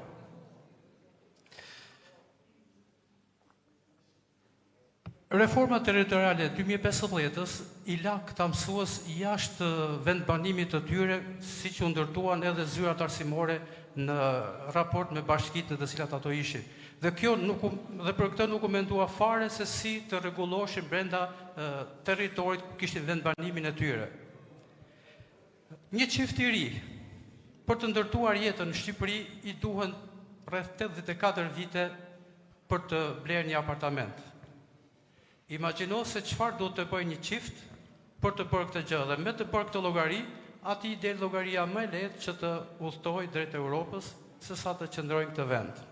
Reforma territoriale 2015-s i la këta mësues jashtë vendbanimit të tyre, siç u ndërtuan edhe zyrat arsimore në raport me bashkitë në të cilat ato ishin. Dhe për këtë nuk u mendua fare se si të rregulloheshin brenda territorit ku kishin vendbanimin e tyre. Një çift i ri për të ndërtuar jetën në Shqipëri i duhen rreth 84 vite për të blerë një apartament. Imagjino se çfarë do të bëjë një çift për të bërë këtë gjë dhe me të bërë këtë llogari, atij del llogaria më e lehtë që të udhtojë drejt Europës sesa të qëndrojnë këtë vend.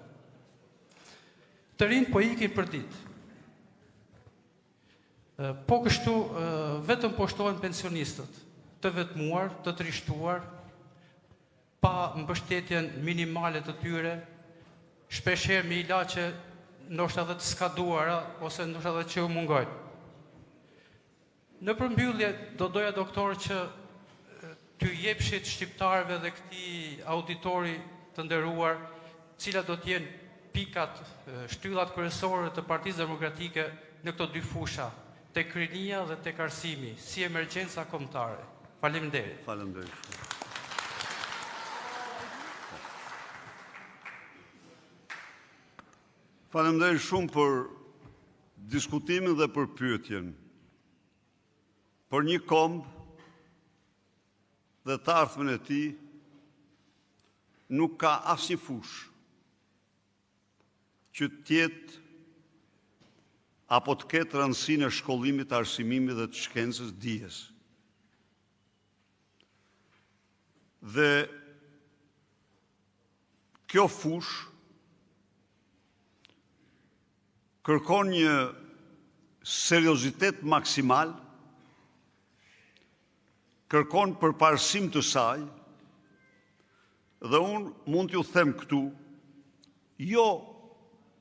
Të rinj po ikin për ditë. Po kështu vetëm po shtohen pensionistët, të vetmuar, të trishtuar, pa mbështetjen minimale të tyre, shpeshherë me ilaçe ndoshta edhe të skaduara ose ndoshta edhe që u mungojnë. Në përmbyllje do doja doktor që ty jepshit shqiptarëve dhe këtij auditori të nderuar, cilat do të jenë pikat, shtyllat kryesore të Partisë Demokratike në këto dy fusha, tek rinia dhe tek arsimi, si emergjenca kombëtare. Faleminderit. Faleminderit. Faleminderit shumë për diskutimin dhe për pyetjen. Për një komb dhe të ardhmen e tij nuk ka asnjë fushë që tjetë apo të ketë rëndësinë e shkollimit, të arsimimit dhe të shkencës dijes. Dhe kjo fushë kërkon një seriozitet maksimal, kërkon përparësim të saj, dhe unë mund t'ju them këtu, jo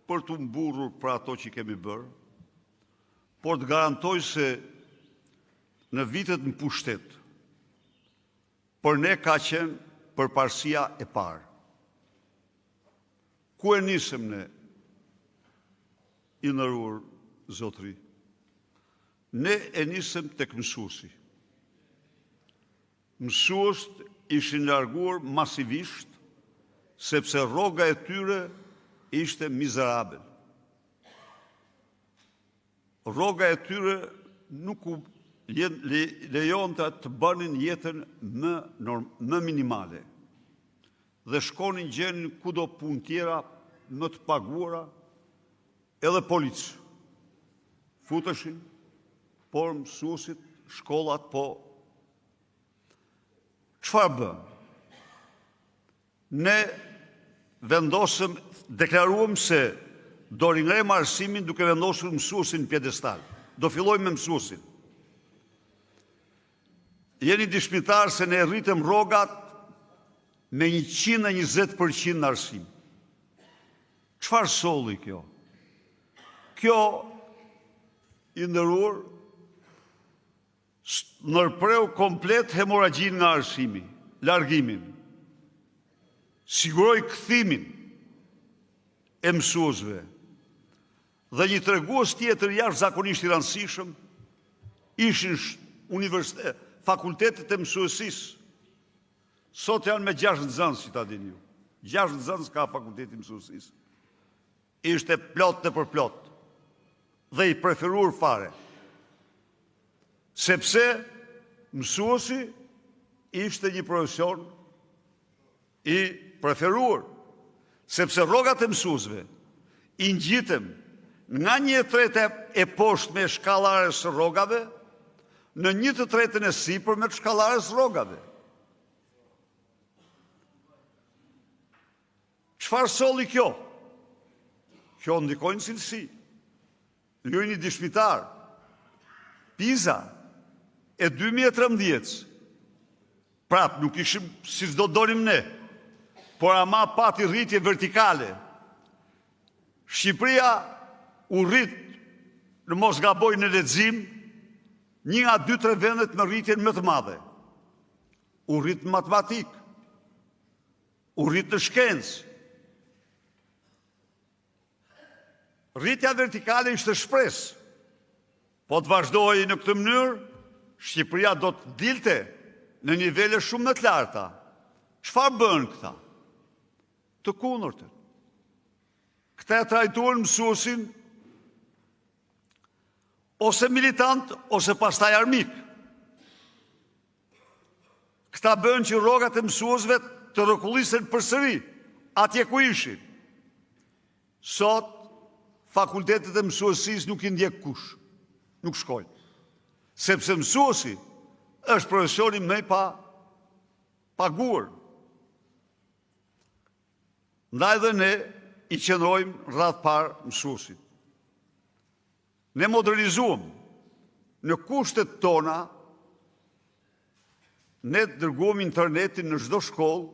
për të mburur për ato që kemi bërë, por të garantoj se në vitet në pushtet, për ne ka qenë përparësia e parë. Ku e nisëm ne, i nderuar zotëri? Ne e nisëm tek mësuesi. Mësuesit ishin larguar masivisht, sepse rroga e tyre ishte mizerabel. Rroga e tyre nuk u lejonte të bënin jetën më minimale. Dhe shkonin gjenin kudo punë tjera më të paguara, edhe policë. Futeshin, por mësuesit, shkollat, po. Çfarë bën? Ne vendosëm, deklaruam se do ringrem arsimin duke vendosur mësuesin në pjedestal. Do fillojmë me mësuesin. Jeni dishmitar se ne rritëm rrogat me 120% në arsim. Çfarë solli kjo? Kjo, i nderuar, ndërpreu komplet hemoragjin nga arsimi, largimin. Siguroi kthimin e mësuesve. Dhe një tregues tjetër jashtëzakonisht i rëndësishëm ishin fakultetet e mësuesisë. Sot janë me 6 nxënës, që ta dini ju. 6 nxënës ka fakulteti i mësuesisë. Ishte plot në përplot. Dhe i preferuar fare. Sepse mësuesi ishte një profesion i preferuar. Sepse rrogat e mësuesve i ngjitëm nga 1/3 e poshtme e shkallare së rrogave në 1/3 e sipërme të shkallare së rrogave. Çfarë solli kjo? Kjo ndikojnë cilësi. Ju një dishmitar. PISA e 2013. Prap, nuk ishim si s'do donim ne, por ama pati rritje vertikale. Shqipëria u rrit, në mos gaboj në lexim, një nga 2-3 vendet me rritjen më të madhe. U rrit në matematik, u rrit në shkencë. Rritja vertikale ishte shpresë. Po të vazhdojë në këtë mënyrë, Shqipëria do të dilte në nivele shumë më të larta. Çfarë bën këta? Të kundërtën. Këta e trajtuan mësuesin ose militant, ose pastaj armik. Këta bën që rrogat e mësuesve të rrokullisen përsëri atje ku ishin. Sot fakultetet e mësuesisë nuk i ndjek kush, nuk shkojnë. Sepse mësuesi është profesioni më i paguar. Ndaj dhe ne i qëndrojmë rreth parë mësuesit. Ne modernizuam në kushtet tona, ne dërguam internetin në çdo shkollë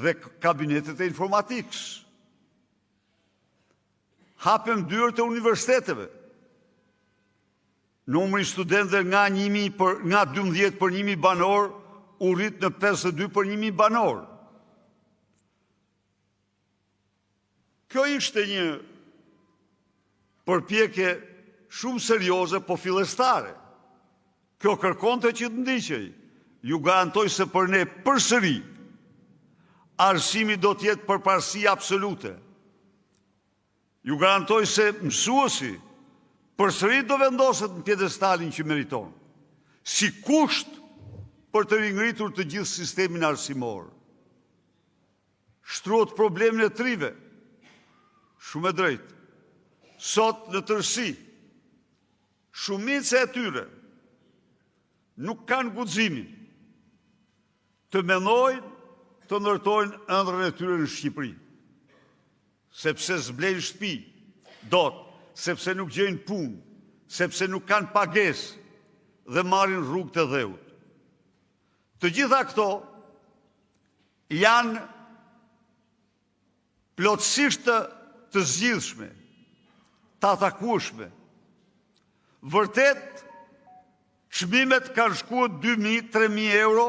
dhe kabinetet e informatikës. Hapëm dyert e universiteteve. Numri studentëve nga 12 për 1000 banor u rrit në 52 për 1.000 banor. Kjo ishte një përpjekje shumë serioze, po fillestare. Kjo kërkonte që të ndiqej. Ju garantoj se për ne përsëri arsimi do të jetë përparësi absolute. Ju garantoj se mësuesi përsëri do vendoset në pjedestalin që meriton, si kusht për të ringritur të gjithë sistemin arsimor. Shtruhet problemin e trive, shumë e drejtë. Sot në tërësi, shumica e tyre nuk kanë guximin të mendojnë të ndërtojnë ëndrrën e tyre në Shqipëri, sepse s'blejnë shtëpi, sepse nuk gjejnë punë, sepse nuk kanë pagesë dhe marrin rrugë të dheut. Të gjitha këto janë plotësisht të zgjidhshme, të atakueshme. Vërtet, çmimet kanë shkuar 2.000-3.000 euro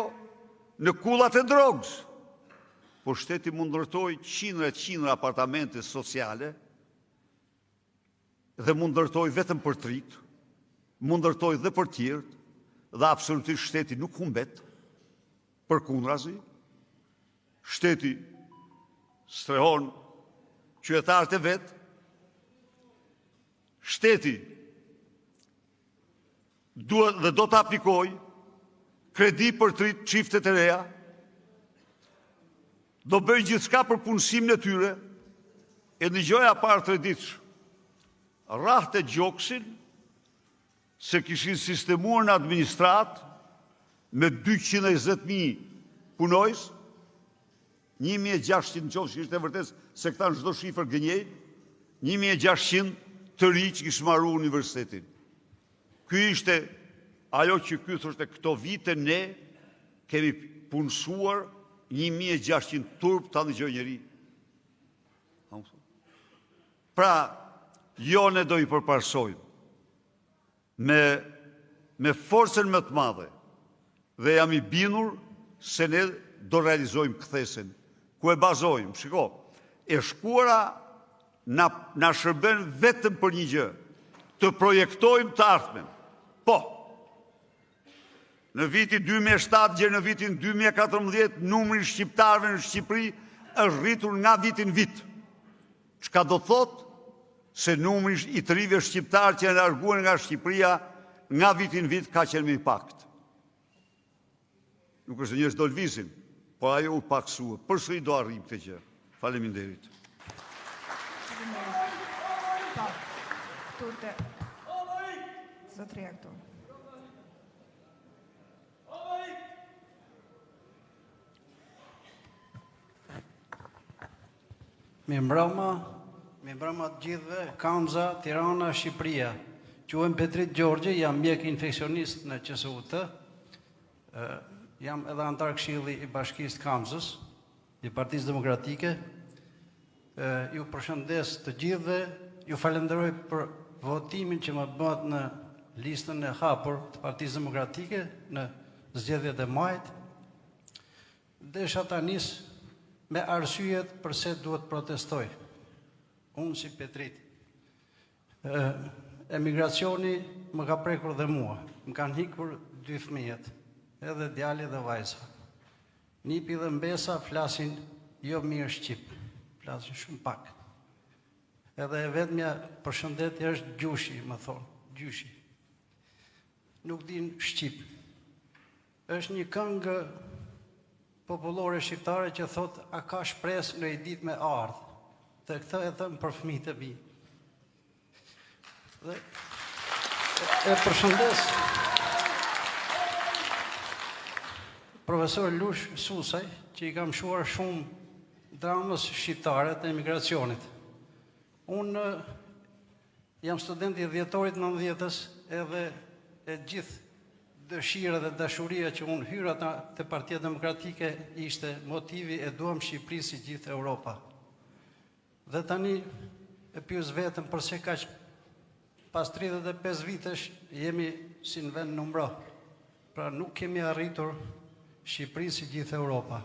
në kullat e drogës. Po shteti mund ndërtoj qindra apartamente sociale dhe mund ndërtoj vetëm për trit, mund ndërtoj dhe për tjerët, dhe absolutisht shteti nuk humbet, përkundrazi, shteti strehon qytetarët e vet, shteti duhet dhe do të aplikoj kredi për trit çiftet e reja, do bëjnë gjithçka për punësimin e tyre, e dëgjoja para 3 ditësh rrahte gjoksin se kishin sistemuar në administrat me 220.000 punojës, 1.600 në qoftë që ishte vërtet se këta në çdo shifër gënjejnë, 1.600 të ri që kishë marru universitetin. Ky ishte ajo që ky thoshte, këto vite ne kemi punësuar 1.600 turp ta dëgjoj njëri. Pra, jo ne do i përparsojmë me forcen më të madhe dhe jam i bindur se ne do realizojmë kthesen. Ku e bazojmë? Shiko, e shkuara na shërben vetëm për një gjë, të projektojmë të ardhmen. Po, në vitin 2007 deri në vitin 2014 numri i shqiptarëve në Shqipëri është rritur nga vitin vit. Çka do thotë se numri i të rive shqiptarë që janë larguar nga Shqipëria nga vitin vit ka qenë më i pakt. Nuk është njerëz do lvizin, por ajo u paksua. Përsëri do arrijmë këtë gjë. Faleminderit. Zotëria këtu. Mirëmbrëma të gjithëve, Kamza, Tirana, Shqipëria. Quhem Petrit Gjorgji, jam mjek infeksionist në QSUT. Jam edhe antar këshilli i Bashkisë Kamzës, i Partisë Demokratike. Ju përshëndes të gjithëve, ju falenderoj për votimin që më bëhet në listën e hapur të Partisë Demokratike në zgjedhjet e majit. Desha ta nis me arsyet përse duhet protestoj. Unë si Petrit. Emigracioni më ka prekur dhe mua. Më kanë hikur 2 fëmijët, edhe djali dhe vajza. Nipi dhe mbesa flasin jo mirë shqip, flasin shumë pak. Edhe e vetmja përshëndetje është Gjushi, më thonë, Gjushi. Nuk din shqip. Është një këngë popullore shqiptare që thot a ka shpresë në një ditë me ardhë. Dhe këtë e thëmë për fëmijët e mi. Dhe e përshëndes profesor Lush Susaj, që i kam shuar shumë dramës shqiptare të emigracionit. Unë jam studenti i dhjetorit 90-s edhe e gjithë dëshira dhe dashuria që unë hyra të Partia Demokratike ishte motivi e duam Shqipëri si gjithë Europa. Dhe tani e pyes vetëm përse kaq pas 35 vitesh jemi si në vend numro. Pra nuk kemi arritur Shqipëri si gjithë Europa.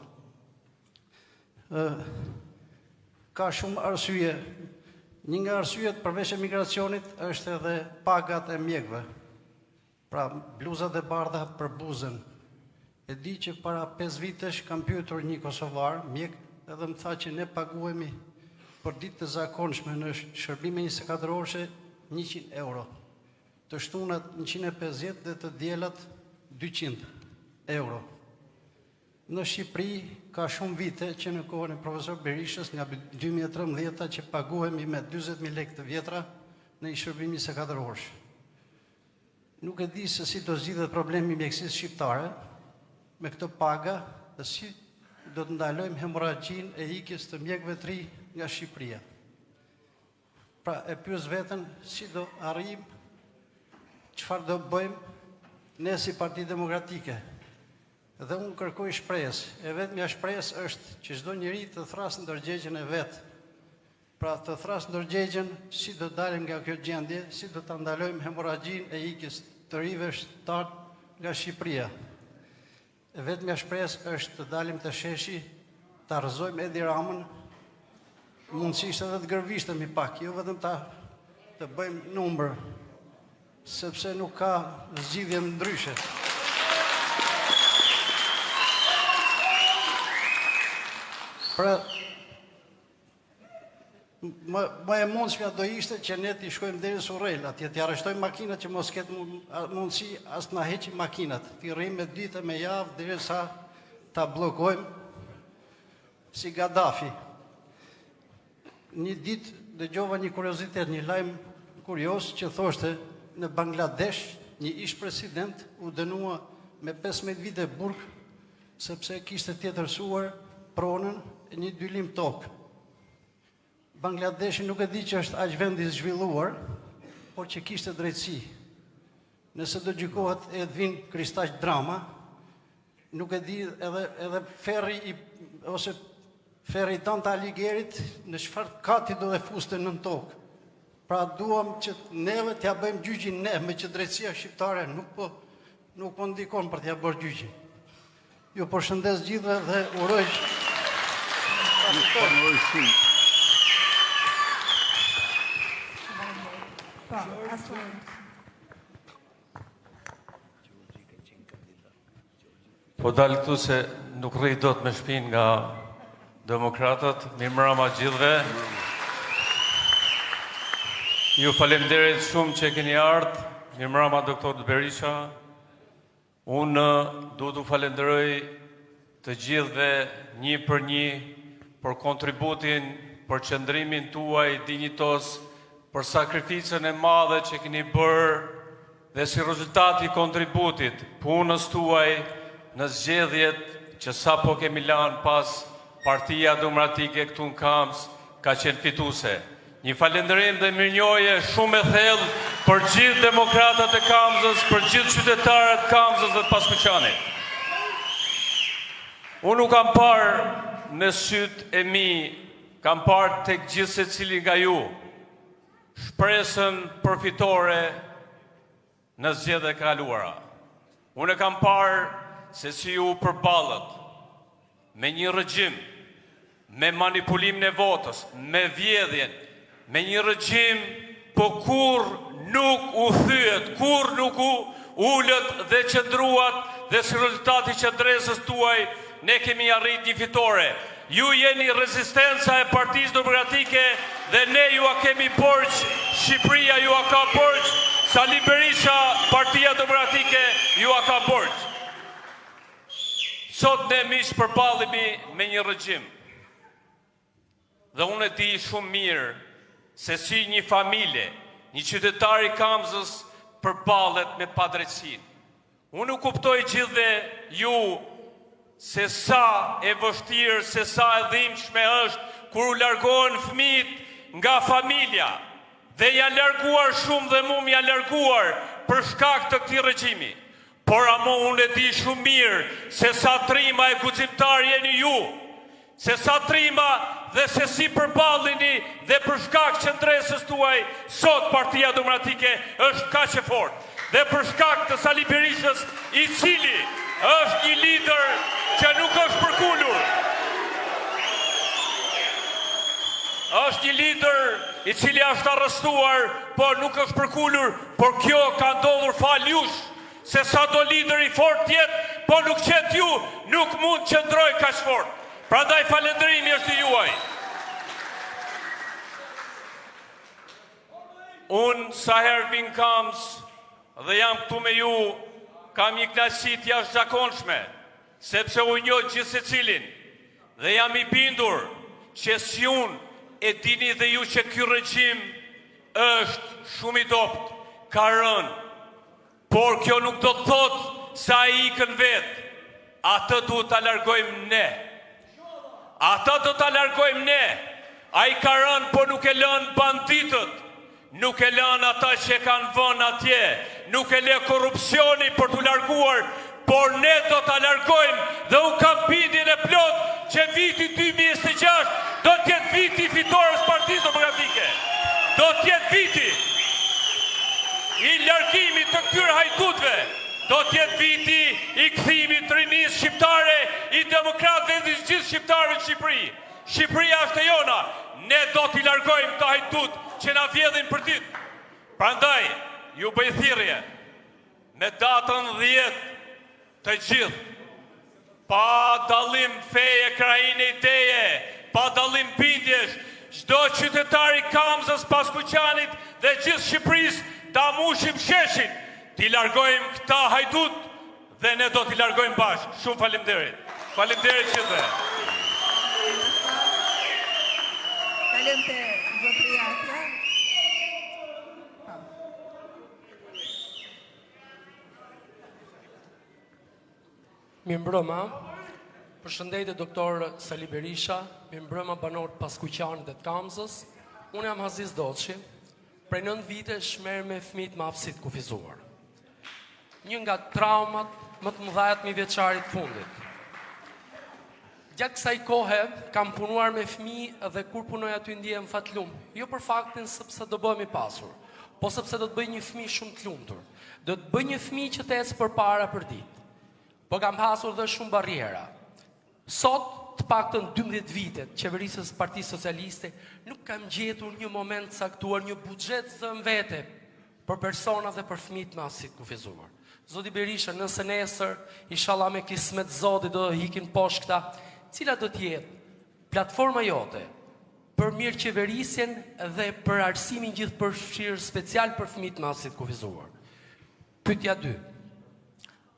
Ka shumë arsye. Një nga arsyet përveç emigracionit është edhe pagat e mjekëve. Pra, bluzat e bardha për buzën. E di që para 5 vitesh kam pyetur një kosovar, mjek, edhe më tha që ne paguhemi për ditë të zakonshme në shërbime 24 orëshe 100 euro. Të shtunat 150 dhe të djelat 200 euro. Në Shqipëri ka shumë vite që në kohën e profesor Berishës nga 2013 që paguhemi me 40.000 lekë të vjetra në një shërbim 24 orësh. Nuk e di se si do zgjidhet problemi i mjekësisë shqiptare me këtë paga dhe si do të ndalojmë hemorragjinë e ikjes të mjekëve të ri nga Shqipëria. Pra e pyes veten si do arrijmë, çfarë do bëjmë ne si Parti Demokratike. Dhe unë kërkoj shpresë. E vetmja shpresë është që çdo njeri të thrasë ndërgjegjen e vet. Pra të thrasë ndërgjegjen si do dalim nga kjo gjendje, si do ta ndalojmë hemorragjinë e ikjes të rive shtatë nga Shqipëria. E vetmja shpresë është të dalim të sheshi, ta rrëzojmë Edi Ramën, mundësisht edhe të gërvishtemi pak, jo vetëm të bëjmë numër, sepse nuk ka zgjidhje ndryshe. Pra, më e mundshmja do ishte që ne t'i shkojmë deri në Surrel, atje t'i arrestojmë makinat që mos ketë mundësi as t'na heqim makinat. T'i rrim me ditë me javë derisa ta bllokojmë si Gaddafi. Një ditë dëgjova një kuriozitet, një lajm kurios që thoshte në Bangladesh një ish president u dënua me 15 vite burg sepse kishte tjetërsuar pronën e një dylim tokë. Bangladeshi nuk e di që është aq vend i zhvilluar, por që kishte drejtësi. Nëse do gjykohet Edvin Kristaq Drama, nuk e di edhe ferri ose ferri Dante Alighieri në çfarë kati do dhe fuste nën tokë. Pra duam që neve t'ja bëjmë gjyqin ne, me që drejtësia shqiptare nuk po ndikon për t'ja bërë gjyqin. Ju përshëndes gjithëve dhe uroj Po dalë këtu se nuk rri do të me shpin nga demokratët, mirëmbrëma gjithëve. Ju falemderit shumë që keni ardhur, mirëmbrëma doktor Berisha. Unë du të falenderoj të gjithëve një për kontributin, për qëndrimin tuaj dinjitos, për sakrificën e madhe që keni bërë dhe si rezultati kontributit punës tuaj në zgjedhjet që sa po kemi lanë pas Partia Demokratike këtu në Kamës ka qenë fituese. Një falënderim dhe mirënjohje shumë e thellë për gjithë demokratët e Kamës, për gjithë qytetarët e Kamës dhe të Paskuqanit. Unë nuk kam parë në sytë e mi, kam parë tek gjithë secili nga ju shpresën përfitore në zgjedhjet e kaluara. Unë kam parë se si ju përballët me një regjim, me manipulimin e votës, me vjedhjen, me një regjim, po kur nuk u thyet, kur nuk u ullët dhe qëndruat dhe si rezultati qëndresës tuaj, ne kemi arrit një fitore. Ju jeni rezistenca e Partisë Demokratike dhe ne ju a kemi borç, Shqipëria ju a ka borç, Sali Berisha, Partia Demokratike ju a ka borç. Sot ne mish përballemi me një regjim. Dhe unë e di shumë mirë se si një familje, një qytetar i Kamzës përballet me padrejtësinë. Unë nuk kuptoj gjithë ju se sa e vështirë, se sa e dhimbshme është kur u largohen fëmijët nga familja dhe janë larguar shumë dhe mu janë larguar për shkak të këtij regjimi. Por amo unë e di shumë mirë se sa trima e guximtar jeni ju, se sa trima dhe se si përballeni dhe për shkak qëndresës tuaj, sot Partia Demokratike është kaq e fortë. Dhe për shkak të Sali Berishës, i cili është një lider që nuk është përkullur. Është një lider i cili është arrestuar, por nuk është përkullur, por kjo ka ndodhur fal jush, se sa do lider i fort jetë, po nuk qetë ju, nuk mund qëndroj kaq fort. Prandaj falënderimi është i juaj. Unë sa herë vin Kamz dhe jam këtu me ju, kam një kënaqësi të jashtëzakonshme, sepse unë njoh gjithë secilin dhe jam i bindur që si unë e dini dhe ju që ky regjim është shumë i dobët, ka rënë, por kjo nuk do të thotë se ai ikën vetë. Atë duhet ta largojmë ne. Ata do ta largojmë ne. Ai ka rënë, por nuk e lën banditët. Nuk e lën ata që kanë vënë atje, nuk e lë korrupsioni për t'u larguar, por ne do ta largojmë dhe unë kam bindjen e plot që viti 2026 do t'jetë viti i fitores Partisë Demokratike. Do t'jetë viti i largimit të këtyre hajdutëve. Do t'jetë viti i kthimit të rinisë shqiptare, i demokratëve dhe gjithë shqiptarëve në Shqipëri. Shqipëria është e jona. Ne do t'i largojmë të hajdutë që na vjedhin për ditë. Prandaj, ju bëj thirrje me datën 10 të gjithë, pa dallim feje, krajine, ideje, pa dallim bindjesh, çdo qytetar i Kamzës, Paskuqanit dhe gjithë Shqipërisë ta mushim sheshin, t'i largojmë këta hajdut dhe ne do t'i largojmë bashkë. Shumë faleminderit. Faleminderit gjithëve. Kalojmë te zotëria. Mirëmbrëma, përshëndetje doktor Sali Berisha, mirëmbrëma banorët Paskuqanit dhe të Kamzës. Unë jam Aziz Doçi, prej 9 vitesh merr me fëmijët me aftësi të kufizuar. Një nga traumat më të mëdha të vjeçarit fundit. Gjatë kësaj kohe kam punuar me fëmijë dhe kur punoj aty ndihem fatlum, jo për faktin sepse do bëhem i pasur, po sepse do të bëj një fëmijë shumë të lumtur. Do të bëj një fëmijë që të ecë përpara për ditë. Po kam pasur dhe shumë barriera. Sot, të paktën 12 vitet, qeverisës Partisë Socialiste, nuk kam gjetur një moment caktuar, një buxhet zëm vete për persona dhe për fëmijët me aftësi të kufizuar. Zoti Berisha, nëse nesër, inshallah me kismet Zotit do hikin poshtë këta, cila do të jetë platforma jote për mirëqeverisjen dhe për arsimin gjithëpërfshirë special për fëmijët me aftësi të kufizuar. Pyetja 2.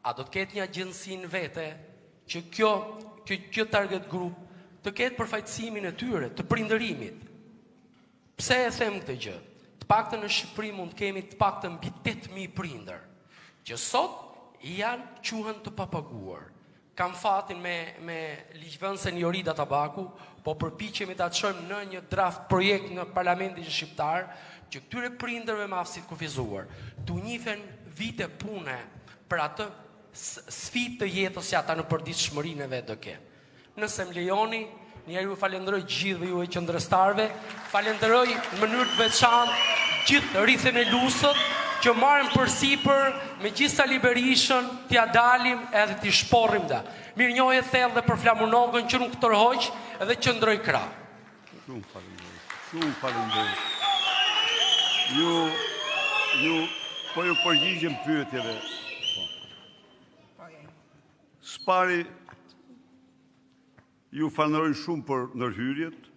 A do të ketë një agjensi në vete që kjo target group të ketë përfaqësimin e tyre, të prindërimit? Pse e them këtë gjë? Të paktën në Shqipëri mund të kemi të paktën mbi 8.000 prindër, që sot janë quhen të papaguar. Kam fatin me ligjvënësen Jorida Tabaku, po përpiqemi ta çojmë në një draft projekt në Parlamentin Shqiptar, që këtyre prindërve me aftësi të kufizuar t'u njihen vite pune për atë sfidë të jetës që ata në përditshmërinë e vet do kenë. Nëse më lejoni, njëherë ju falenderoj gjithëve juve qendrëstarëve, falenderoj në mënyrë të veçantë gjithë rrithën e lusët që marrin përsipër me gjithë Sali Berishën, t'ia dalim edhe t'i shporrim da. Mirënjohje thellë dhe për flamurnogën që nuk tërhoq edhe që ndroj krah. Shumë faleminderit. Shumë faleminderit. Ju po ju përgjigjem pyetjeve. Spari, ju falenderoj shumë për ndërhyrjet.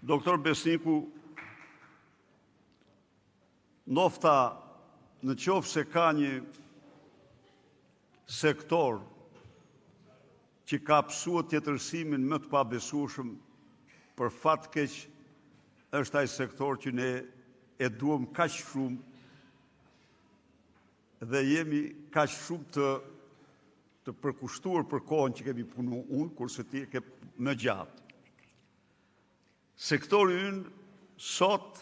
Doktor Besniku, nofta në qoftë se ka një sektor që ka pësua tjetërsimin më të pabesueshëm, për fat keq është ai sektor që ne e duam kaq shumë dhe jemi kaq shumë të përkushtuar për kohën që kemi punu unë, kurse ti e ke më gjatë. Sektori ynë sot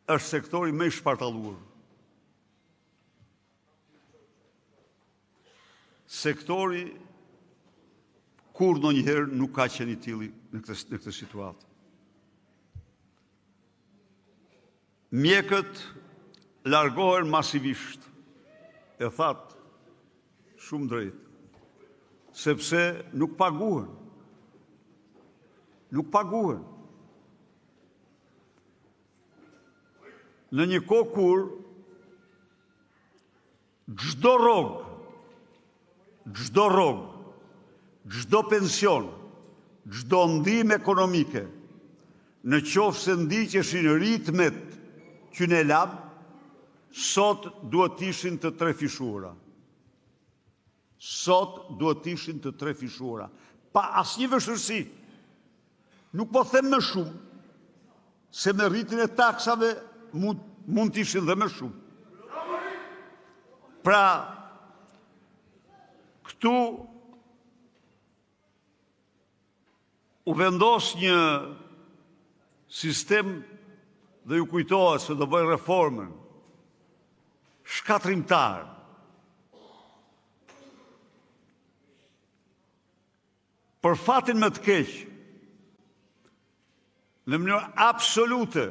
është sektori më i shpartalluar. Sektori kur ndonjëherë nuk ka qenë i tillë në këtë situatë. Mjekët largohen masivisht. E thatë shumë drejt, sepse nuk paguhen. Nuk paguhen. Në një kohë kur çdo rrogë, çdo pension, çdo ndihmë ekonomike, në qoftë se ndiqeshin ritmet që ne lam, sot duhet ishin të trefishuara. Sot duhet ishin të trefishuara. Pa asnjë vështirësi. Nuk po them më shumë, se me rritin e taksave mund të ishin dhe më shumë. Pra, këtu u vendos një sistem dhe ju kujtohet se do bëj reformën shkatrimtar. Për fatin më të keq, në mënyrë absolute,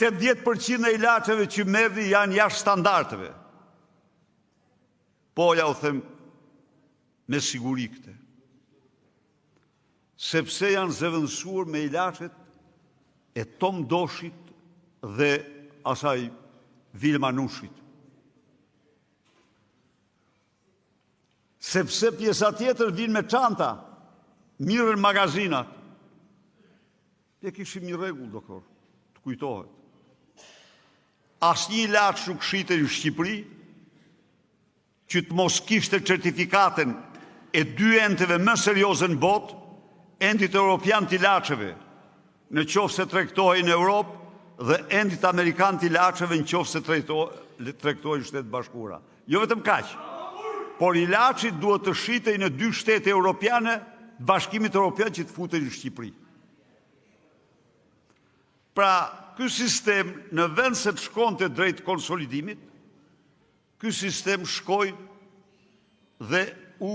80% e ilaçeve që merrni janë jashtë standardeve. Po ja u them me siguri këtë. Sepse janë zëvendësuar me ilaçet e Tom Doshit dhe asaj Vilma Nushit. Sepse pjesa tjetër vinë me çanta, mirën magazinat. Ne kishim një rregull, doktor, të kujtohet. Asnjë ilaç nuk shitej në Shqipëri që të mos kishte certifikatën e 2 enteve më serioze në botë, endit europian të ilaçeve, në qoftë se tregtohej në Europë dhe endit amerikan të ilaçeve në qoftë se tregtohej në Shtetet Bashkuara. Jo vetëm kaq, por ilaçi duhet të shitej në 2 shtete europiane, Bashkimit Evropian që të futej në Shqipëri. Pra, ky sistem në vend se të shkonte drejt konsolidimit, ky sistem shkoi dhe u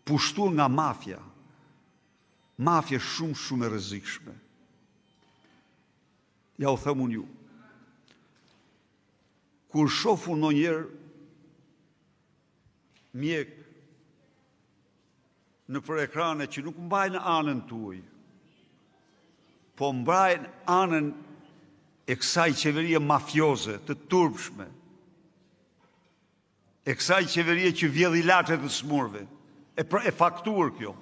pushtuar nga mafia. Mafia shumë e rrezikshme. Ja u them unë ju. Kur shofu ndonjëherë mjek në për ekrane që nuk mbajnë anën tuaj, po mbajnë anën e kësaj qeverie mafioze, të turpshme, e kësaj qeverie që vjedh ilaçe të smurve, e faktuar kjo.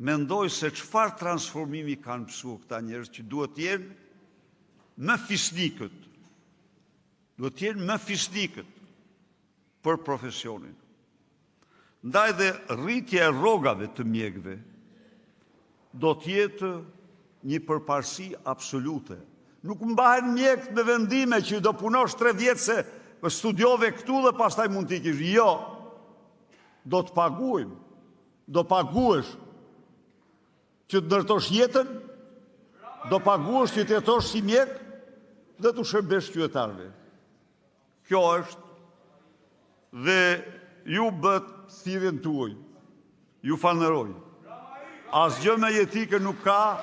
Mendoj se çfarë transformimi kanë mësuar këta njerëz që duhet të jenë më fisnikët. Duhet të jenë më fisnikët për profesionin. Ndaj dhe rritja e rrogave të mjekëve do të jetë një përparësi absolute. Nuk mbahen mjekët me vendime që do punosh 3 vjetë se studiove këtu dhe pastaj mund t'i kish. Jo, do të paguajmë, do paguesh që të ndërtosh jetën, do paguesh që të jetosh si mjek dhe të shërbesh qytetarëve. Kjo është dhe ju bët thirrjen tuaj. Ju falenderoj. Asgjë me jetike nuk ka.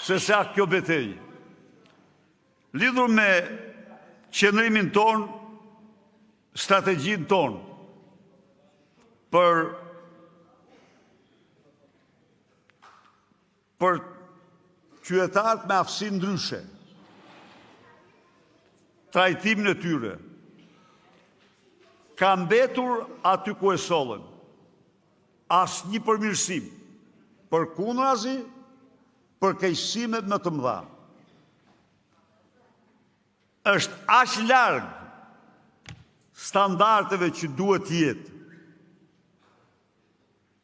Se sa kjo betejë. Lidhur me qëndrimin ton, strategjin ton për qytetarët me aftësi ndryshe, trajtimin e tyre, ka mbetur aty ku e sollën asnjë përmirësim, përkundrazi për keqësimet më të mëdha. Është aq larg standardeve që duhet të jetë,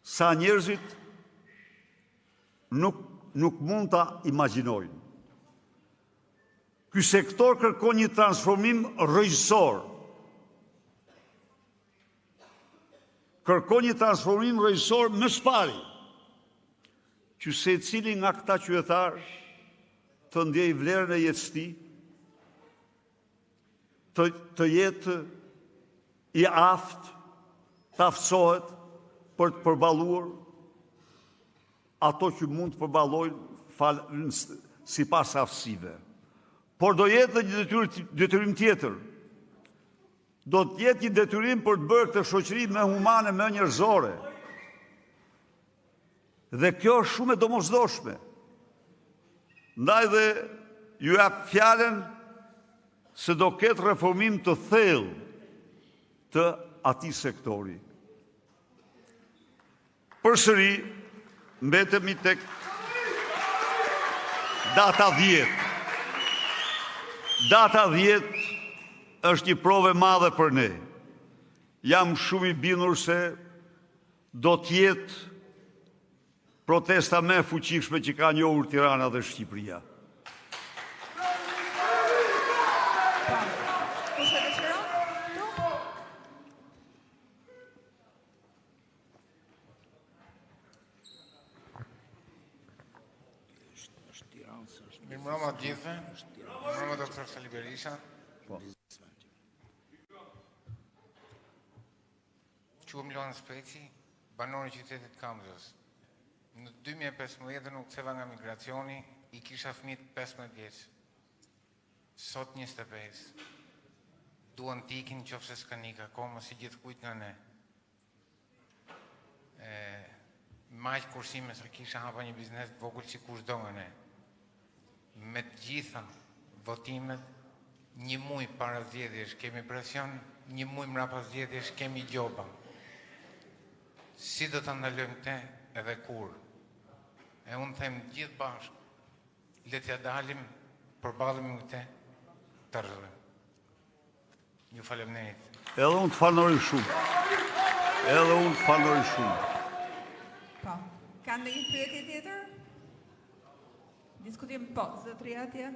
sa njerëzit nuk mund ta imagjinojnë. Ky sektor kërkon një transformim rrëjësor. Kërkon një transformim rrëjësor më së pari, që secili nga këta qytetarë të ndjej vlerën e jetës tij, të jetë i aftë, të aftësohet për të përballuar ato që mund të përballojnë sipas aftësive. Por do jetë një detyrim tjetër. Do të jetë një detyrim për të bërë këtë shoqëri më humane, më njerëzore. Dhe kjo është shumë e domosdoshme. Ndaj dhe ju jap fjalën se do ketë reformim të thellë të atij sektori. Përsëri mbetemi tek data 10. Data 10 është një provë e madhe për ne. Jam shumë i bindur se do të jetë protesta më e fuqishme që ka njohur Tirana dhe Shqipëria. Mirëmbrëma të gjithëve, mirëmbrëma doktor Sali Berisha. Quhem Luan Speci, banor i qytetit Kamzës. Në 2015 nuk ktheva nga migracioni, i kisha fëmijë 15 vjeç. Sot 25. Duan të ikin nëse s'kan ikë akoma si gjithkujt nga ne. Maq kursime se kisha hapa një biznes të vogël si kushdo nga ne. Me të gjitha votimet, një muj para zgjedhjesh kemi presion, një muj mrapa zgjedhjesh kemi gjoba. Si do të ndalojmë te edhe kur? E unë them gjithë bashkë, le t'ja dalim, përballemi me te, të rrëve. Ju faleminderit. Edhe unë të falenderoj shumë. Edhe unë të falenderoj shumë. Po. Ka ndonjë pyetje tjetër? Diskutim po, zotëria atje.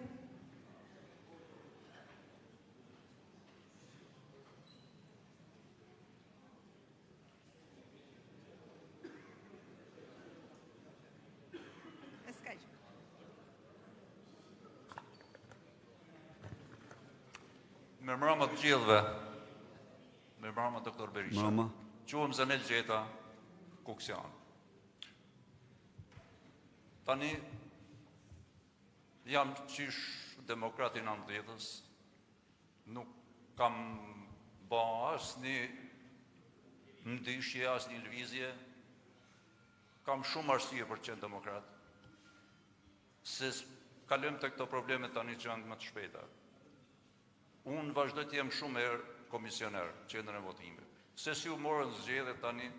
Mirëmbrëma të gjithëve. Mirëmbrëma doktor Berisha. Mama. Quhem Zanel Gjeta, Kuksian. Tani jam qish demokrati 90-s, nuk kam ba asnjë ndishje, asnjë lëvizje, kam shumë arsye për qenë demokrat, se kalojmë të këto probleme tani që janë më të shpejta. Unë vazhdoj të jem shumë herë komisioner, qendrën e votimit. Se si u morën zgjedhjet tani,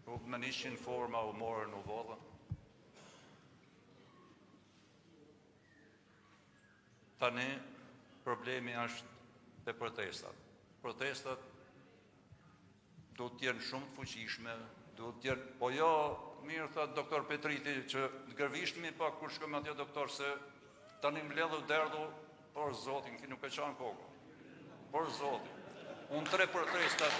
më nishin forma, u morën u vodha. Tani, problemi është te protestat. Protestat do të jenë shumë të fuqishme, do të jenë, po jo, mirë tha doktor Petriti, që gërvishtemi pak kur shkojmë atje doktor, se tani mbledhu derdhu, por zotin, ki nuk e qanë koko. Por zotin, unë 3 protestat.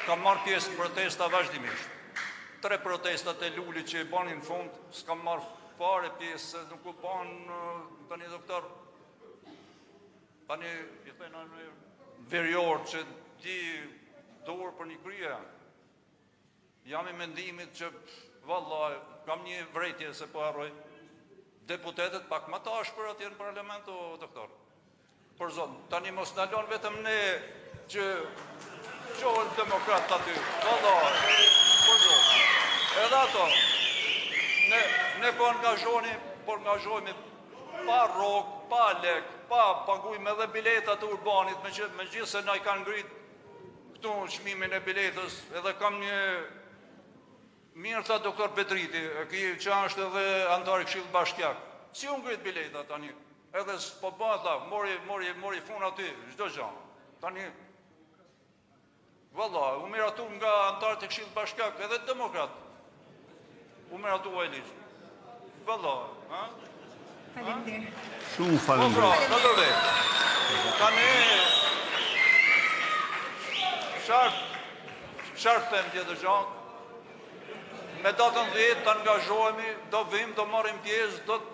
Kam marrë pjesë në protesta vazhdimisht. 3 protestat e Luli që i banin në fund, s'kam marrë fare pjesë, se nuk u banë, tani doktor, tani i thena në verior që ti dorë për një krye. Jam i mendimit që, vallaj, kam një vrejtje se po harroj, deputetet pak më tash për atje në parlament, o doktor. Për zonë, tani mos ndalon vetëm ne që qohen demokrat aty, vallaj, për zonë. Edhe ato, ne po angazhojme pa rrok, pa lek, pa pagujme edhe biletat të urbanit, me gjithë se na i kanë ngrit këtu çmimin e biletës, edhe kam një mirë tha doktor Petriti, që është edhe antar i Këshillit Bashkiak. Si u ngrit bileta tani? Edhe po bën tha, mori fun aty, çdo gjë. Tani valla, u miratu nga antarët e Këshillit Bashkiak, edhe demokrat. U miratu ai liç. Valla, ha? Faleminderit. Shumë faleminderit. Po, vërtet. Tani Çfarë them tjetër gjë? Me datën 10 të angazhohemi, do vim, do marrim pjesë, do të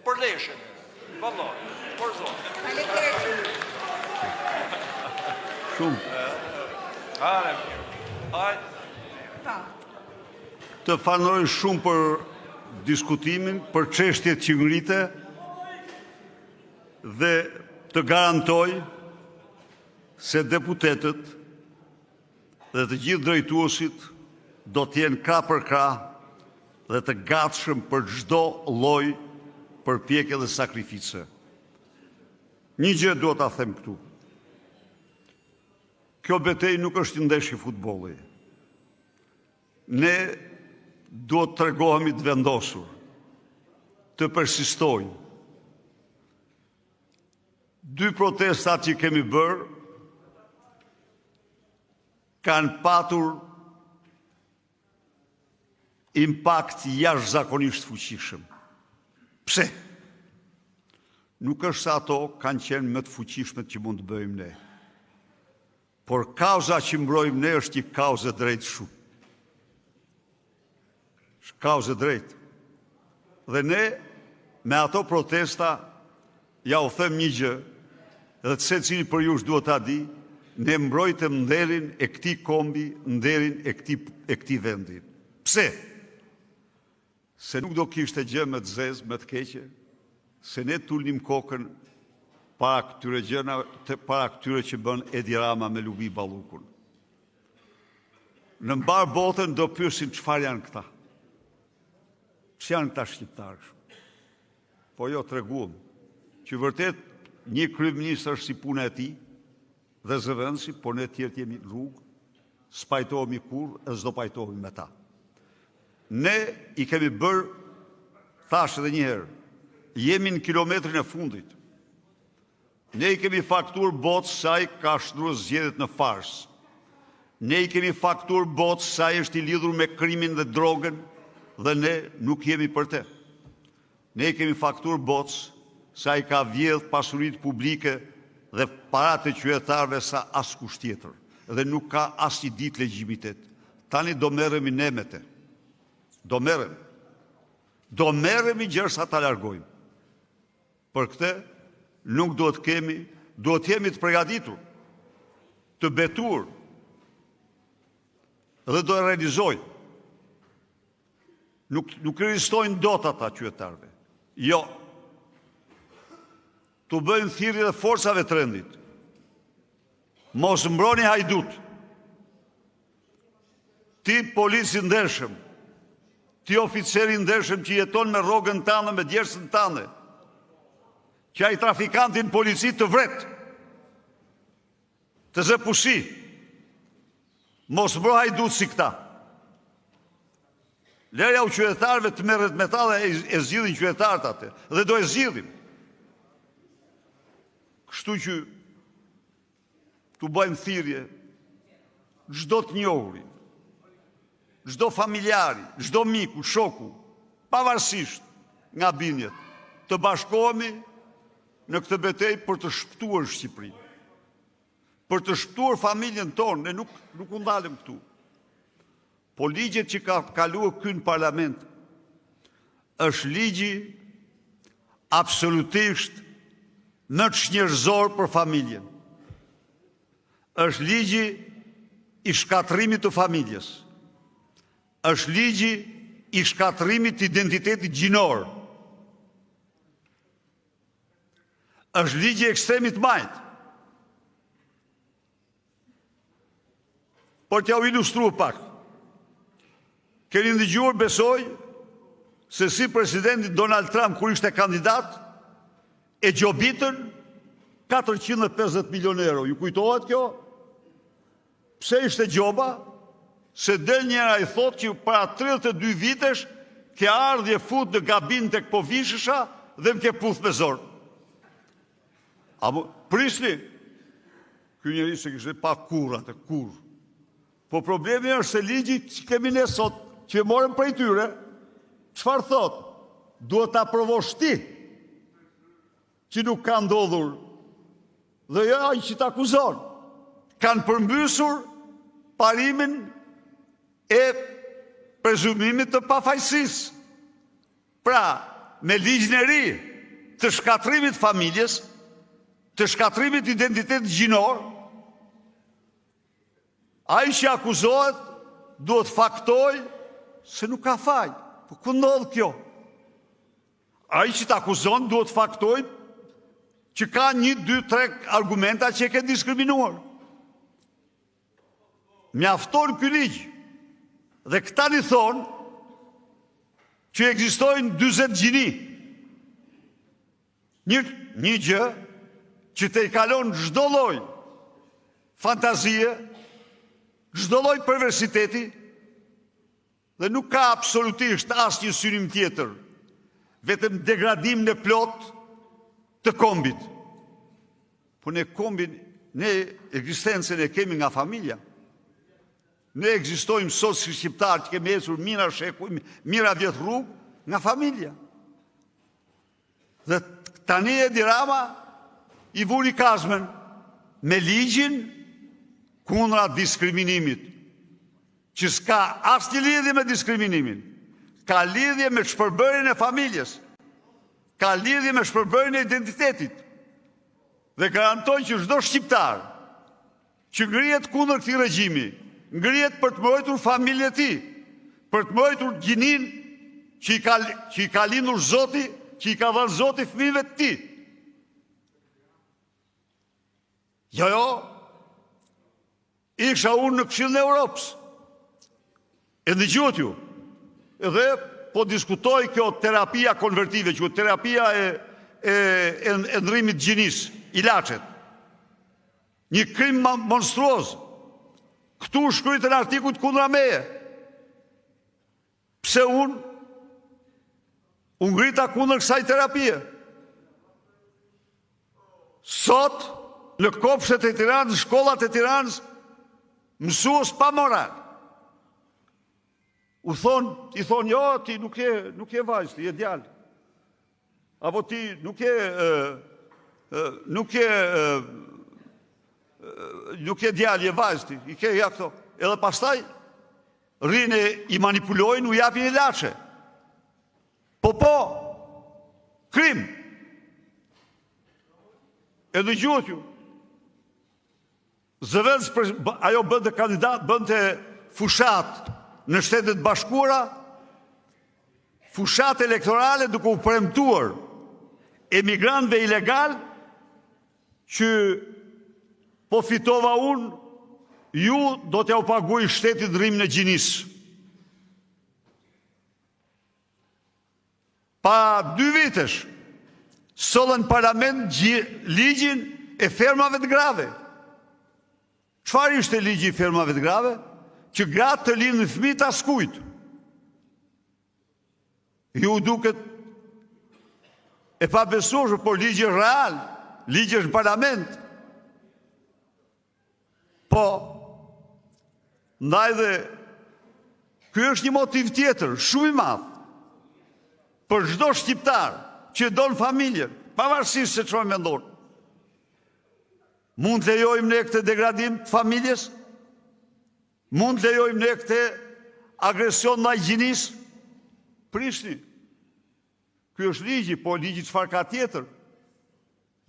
përleshemi. Vallai, për zonë. Faleminderit. Të falenderoj shumë për diskutimin, për çështjet që ngrite dhe të garantoj se deputetët dhe të gjithë drejtuesit do të jenë krah për krah dhe të gatshëm për çdo lloj përpjekje dhe sakrifice. Një gjë duhet ta them këtu. Kjo betejë nuk është një ndeshje futbolli. Ne duhet të tregohemi të vendosur, të persistojmë. 2 protestat që kemi bërë kanë patur impakt jashtëzakonisht fuqishëm. Pse? Nuk është se ato kanë qenë më të fuqishme që mund të bëjmë ne. Por kauza që mbrojmë ne është një kauzë e drejtë shumë. Është kauzë e drejtë. Dhe ne, me ato protesta, ja u them një gjë, edhe të secili për jush duhet ta di, ne mbrojtëm nderin e këtij kombi, nderin e këtij vendi. Pse? Se nuk do kishte gjë më të zezë, më të keqe, se ne tulnim kokën para këtyre gjëna, para këtyre që bën Edi Rama me Lubi Ballukun. Në mbar botën do pyesin çfarë janë këta. Ç'janë këta shqiptarë? Po jo treguam që vërtet një kryeminist është si puna e tij dhe zëvendësi, por ne tjerë jemi në rrugë, s'pajtohemi kurrë e s'do pajtohemi me ta. Ne i kemi bërë, thash edhe një herë, jemi në kilometrin e fundit. Ne i kemi faktur botë saj ka shtruar zgjedhjet në fars. Ne i kemi faktur botë saj është i lidhur me krimin dhe drogën dhe ne nuk jemi për te. Ne i kemi faktur botë saj ka vjedh pasuritë publike dhe paratë e qytetarëve sa askush tjetër dhe nuk ka asnjë ditë legjitimitet. Tani do merremi ne me te. Do merremi gjersa ta largojmë. Për këtë nuk duhet kemi, duhet jemi të përgatitur, të betur dhe do e realizojnë. Nuk rezistojnë dot ata qytetarëve. Jo. Tu bëjnë thirrje dhe forcave të rendit. Mos mbroni hajdut. Ti polici ndershëm, ti oficeri ndershëm që jeton me rrogën tënde, me djersën tënde, që ai trafikantin polici të vret, të zë pushi, mos mbro hajdut si këta. Lërja u qytetarëve të merret me ta dhe e zgjidhin qytetarët atë, dhe do e zgjidhim. Kështu që tu bëjmë thirrje çdo të njohuri, çdo familjari, çdo miku, shoku, pavarësisht nga bindjet, të bashkohemi në këtë betejë për të shpëtuar Shqipërinë. Për të shpëtuar familjen tonë, ne nuk u ndalëm këtu. Po ligjet që ka kaluar ky në parlament është ligji absolutisht në çnjerëzor për familjen. Është ligji i shkatrimit të familjes. Është ligji i shkatrimit të identitetit gjinor. Është ligji i ekstremit majt. Por t'ja u ilustru pak. Keni ndëgjuar, besoj, se si presidenti Donald Trump, kur ishte kandidat, e gjobitën 450 milion euro. Ju kujtohet kjo? Pse ishte gjoba? Se del njëra i thot që para 32 vitesh ke ardhje fut në gabin të këpo vishësha dhe më ke puth me zorë. A më prisni? Ky njeri se kishte pa kur atë, kur. Po problemi është se ligji që kemi ne sot, që e morëm prej tyre, çfarë thot? Duhet ta aprovosh ti, që nuk ka ndodhur. Dhe jo ai që ta akuzon. Kanë përmbysur parimin e prezumimit të pafajësisë. Pra, me ligjin e ri të shkatrimit familjes, të shkatrimit identitet gjinor, Ai që akuzohet duhet faktoj se nuk ka faj. Po ku ndodh kjo? Ai që të akuzon duhet faktoj që ka 1, 2, 3 argumenta që e ke diskriminuar. Mjafton ky ligj. Dhe këta një thonë që ekzistojnë 40 gjini. Një gjë që te i kalon çdo lloj fantazie, çdo lloj perversiteti dhe nuk ka absolutisht asnjë synim tjetër, vetëm degradim në plot të kombit. Po ne kombin, ne ekzistencën e kemi nga familja. Ne ekzistojmë sot si shqiptarë që kemi ecur mira shekuj, mira vjet rrugë nga familja. Dhe tani Edi Rama i vuri kazmën me ligjin kundra diskriminimit, që s'ka asnjë lidhje me diskriminimin, ka lidhje me shpërbërjen e familjes, ka lidhje me shpërbërjen e identitetit, dhe garantoj që çdo shqiptar që ngrihet kundër këtij regjimi, ngrihet për të mbrojtur familjen e tij, për të mbrojtur gjinin që i ka lindur Zoti, që i ka dhënë Zoti fëmijëve të tij. Jo, isha unë në Këshillin e Europës. E dëgjot ju. Edhe po diskutoj kjo terapia konvertive, që terapia e ndrimit gjinis, ilaçet. Një krim monstruoz. Këtu shkruajtë në artikujt kundra meje. Pse unë ngrita kundër kësaj terapie? Sot, në kopshtet e Tiranës, shkollat e Tiranës, mësues pa moral. I thonë, jo, ti nuk je vajzë, ti je djalë. Apo ti nuk je djalë, je vajzë ti, i ke ja këto. Edhe pastaj, rrinë i manipulojnë, u japin ilaçe. Po, krim. E dëgjot ju. Zëvendës, ajo bënte kandidat, bënte fushat në Shtetet Bashkuara, fushat elektorale duke u premtuar emigrantëve ilegal që po fitova unë, ju do t'ja u paguaj shteti ndrimin e gjinisë. Pa 2 vitesh, sollën parlament ligjin e fermave të grave. Çfarë ishte ligji i fermave të grave? Që gratë të lindin fëmijë të askujt. Ju duket e pabesueshme, por ligji është real, ligji është në parlament. Po, ndaj dhe ky është një motiv tjetër, shumë i madh, për çdo shqiptar që don familjen, pavarësisht se çfarë mendon. Mund të lejojmë ne këtë degradim të familjes? Mund të lejojmë ne këtë agresion ndaj gjinisë? Prishni. Ky është ligji, po ligji çfarë ka tjetër?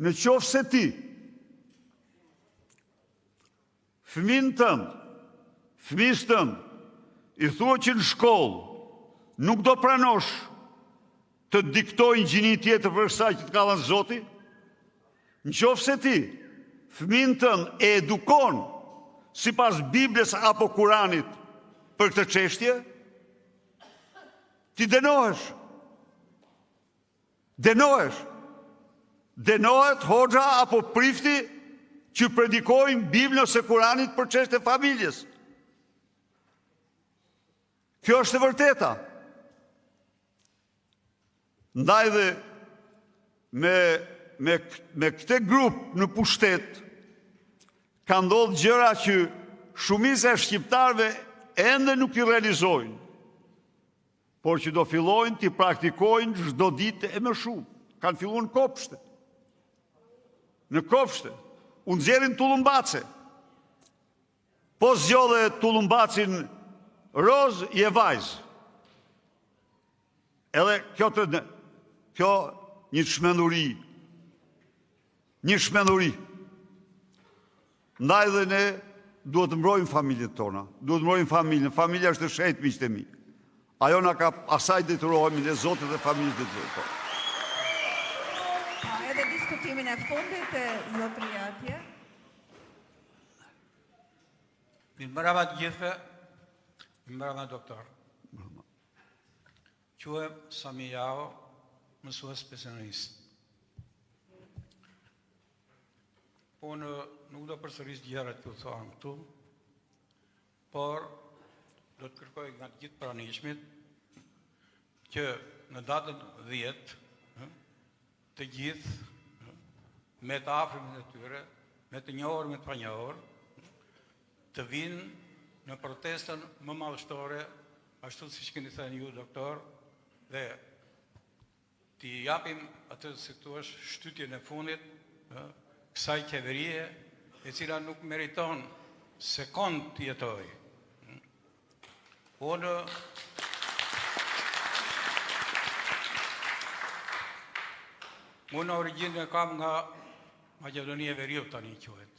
Në qoftë se ti fëmijës tënd, i thua që në shkollë nuk do pranosh të diktojnë gjini tjetër për kësaj që të ka dhënë Zoti, në qoftë se ti fëmijën tënd e edukon sipas Biblës apo Kuranit për këtë çështje, ti dënohesh. Dënohet hoxha apo prifti që predikojnë Biblën ose Kuranit për çështje familjes. Kjo është e vërteta. Ndaj dhe me këtë grup në pushtet, ka ndodhë gjëra që shumica e shqiptarëve ende nuk i realizojnë, por që do fillojnë t'i praktikojnë çdo ditë e më shumë. Kanë filluar në kopshte. Në kopshte. U nxjerrin tullumbace. Po zgjodhe tullumbacin roz, je vajzë. Edhe kjo një shmenduri. Një shmenduri. Ndaj dhe ne duhet të mbrojmë familjet tona, duhet të mbrojmë familjen. Familja është e shenjtë, miqtë e mi. Ajo na ka asaj detyrohemi ne Zotit dhe familjet e tjera. Edhe diskutimin e fundit e zotëria atje. Mirëmbrëma të gjithëve, mirëmbrëma doktor. Quhem Sami Jao, mësues specialist. Unë nuk do përsëris gjërat që u thonë këtu, por do të kërkoj nga të gjithë pranishmit që në datën 10 të gjithë me të afërmit e tyre, me të njohur, me të panjohur, të vinë në protestën më madhështore, ashtu siç keni thënë ju, doktor, dhe t'i japim atë si thua shtytjen e fundit kësaj qeverie e cila nuk meriton sekond të jetoj. Unë origjinë e kam nga Maqedonia e Veriut tani quhet.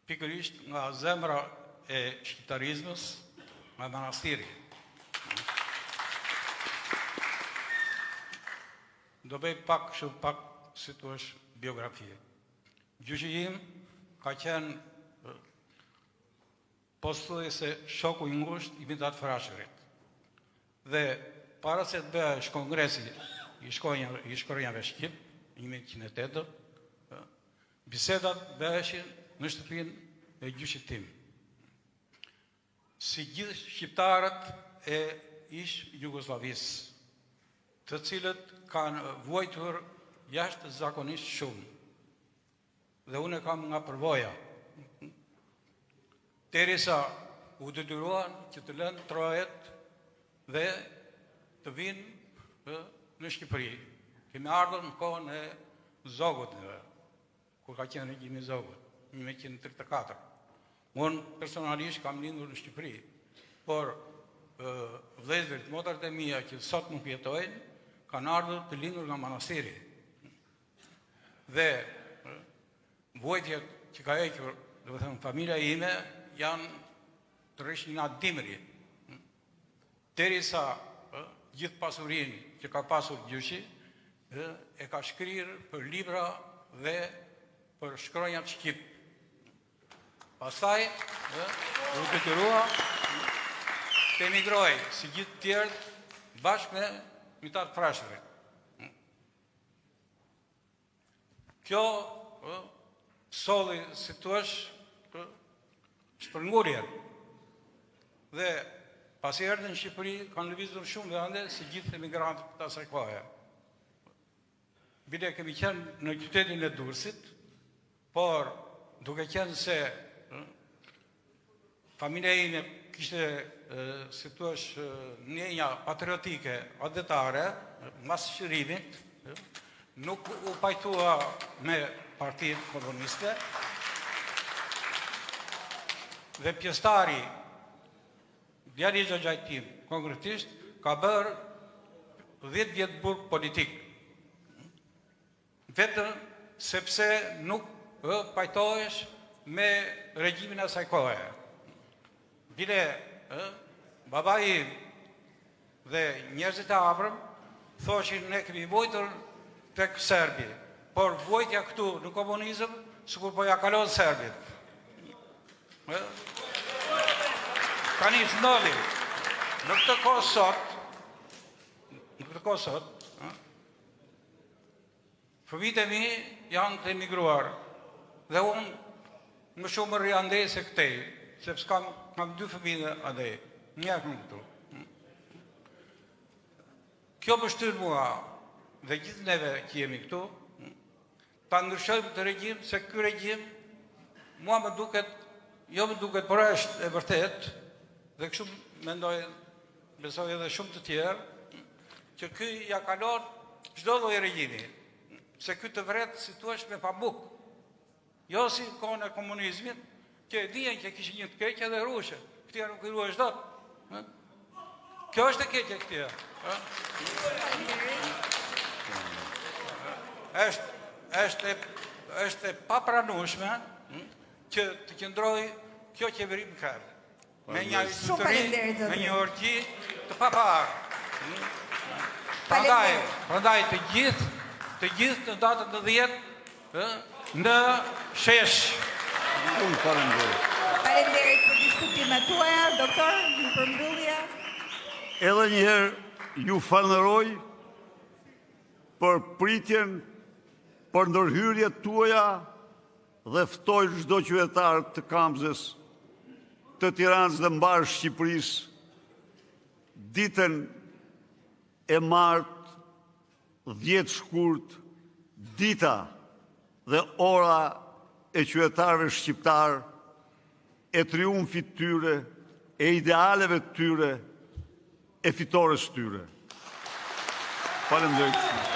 Pikërisht nga zemra e shqiptarizmës, nga manastiri. Do bëj pak si thua biografie. Gjyshi im ka qenë pothuajse shoku i ngushtë i Mithat Frashërit. Dhe para se të bëhesh kongresi i shkronjave shqip, 1908, bisedat bëheshin në shtëpinë e gjyshit tim. Si gjithë shqiptarët e ish Jugosllavisë, të cilët kanë vuajtur jashtë zakonisht shumë. Dhe unë kam nga përvoja. Derisa u detyruan që të lënë trojet dhe të vinë në Shqipëri. Kemi ardhur në kohën e Zogut, kur ka qenë regjimi i Zogut, 1934. Unë personalisht kam lindur në Shqipëri, por vëllezërit, motrat e mia që sot nuk jetojnë, kanë ardhur të lindur nga manastiri. Dhe vuajtjet që ka hequr, do të thënë, familja ime janë të rreshin nga dimri. Derisa gjithë pasurinë që ka pasur gjyshi e ka shkrirë për libra dhe për shkronjat shqip. Pastaj u detyrua të emigroj si gjithë tjerët bashkë me Mithat Frashërin. Kjo solli, si thua, shpërngurjen. Dhe pasi erdhën në Shqipëri, kanë lëvizur shumë vende si gjithë emigrantët të asaj kohe. Bile kemi qenë në qytetin e Durrësit, por duke qenë se familja ime kishte, si thua, ndjenja patriotike adhetare, mbas shërimit, nuk u pajtua me Partinë Komuniste, dhe pjesëtari djali i xhaxhait tim, konkretisht, ka bërë 10 vjet burg politik. Vetëm sepse nuk pajtohesh me regjimin e asaj kohe. Bile babai dhe njerëzit e afërm thoshin ne kemi vojtur tek Serbi, por vojtja këtu në komunizëm sikur po ja kalon Serbit. Tani shndodhi në këtë kohë sot, fëmijët e mi janë të emigruar dhe unë më shumë rri andej se këtej, sepse kam 2 fëmijë andej, një këtu. Kjo më shtyr mua dhe gjithë neve që jemi këtu, ta ndryshojmë të regjim, se ky regjim mua më duket, jo më duket, por është e vërtet, dhe kështu mendoj, besoj edhe shumë të tjerë, që ky ja kalon çdo lloj regjimi, se ky të vret, si thua, me pamuk. Jo si kohën e komunizmit, që e dijen që kishin një të keqe dhe rushë. Këtia nuk i ruhesh dot. Kjo është e keqe këtia. Është e papranueshme që të qëndroj kjo qeveri më kërë. Me një Shumë faleminderit, me zotëri. një orqi të paparë. Prandaj të gjithë në datën në 10 në shesh. Faleminderit për diskutimet tuaja, doktor, një përmbyllje. Edhe njëherë ju falenderoj për pritjen, për ndërhyrjet tuaja dhe ftoj çdo qytetar të Kamzës, të Tiranës dhe mbar Shqipërisë ditën e martë 10 shkurt, dita dhe ora e qytetarëve shqiptar, e triumfit tyre, e idealeve tyre, e fitores tyre. Faleminderit.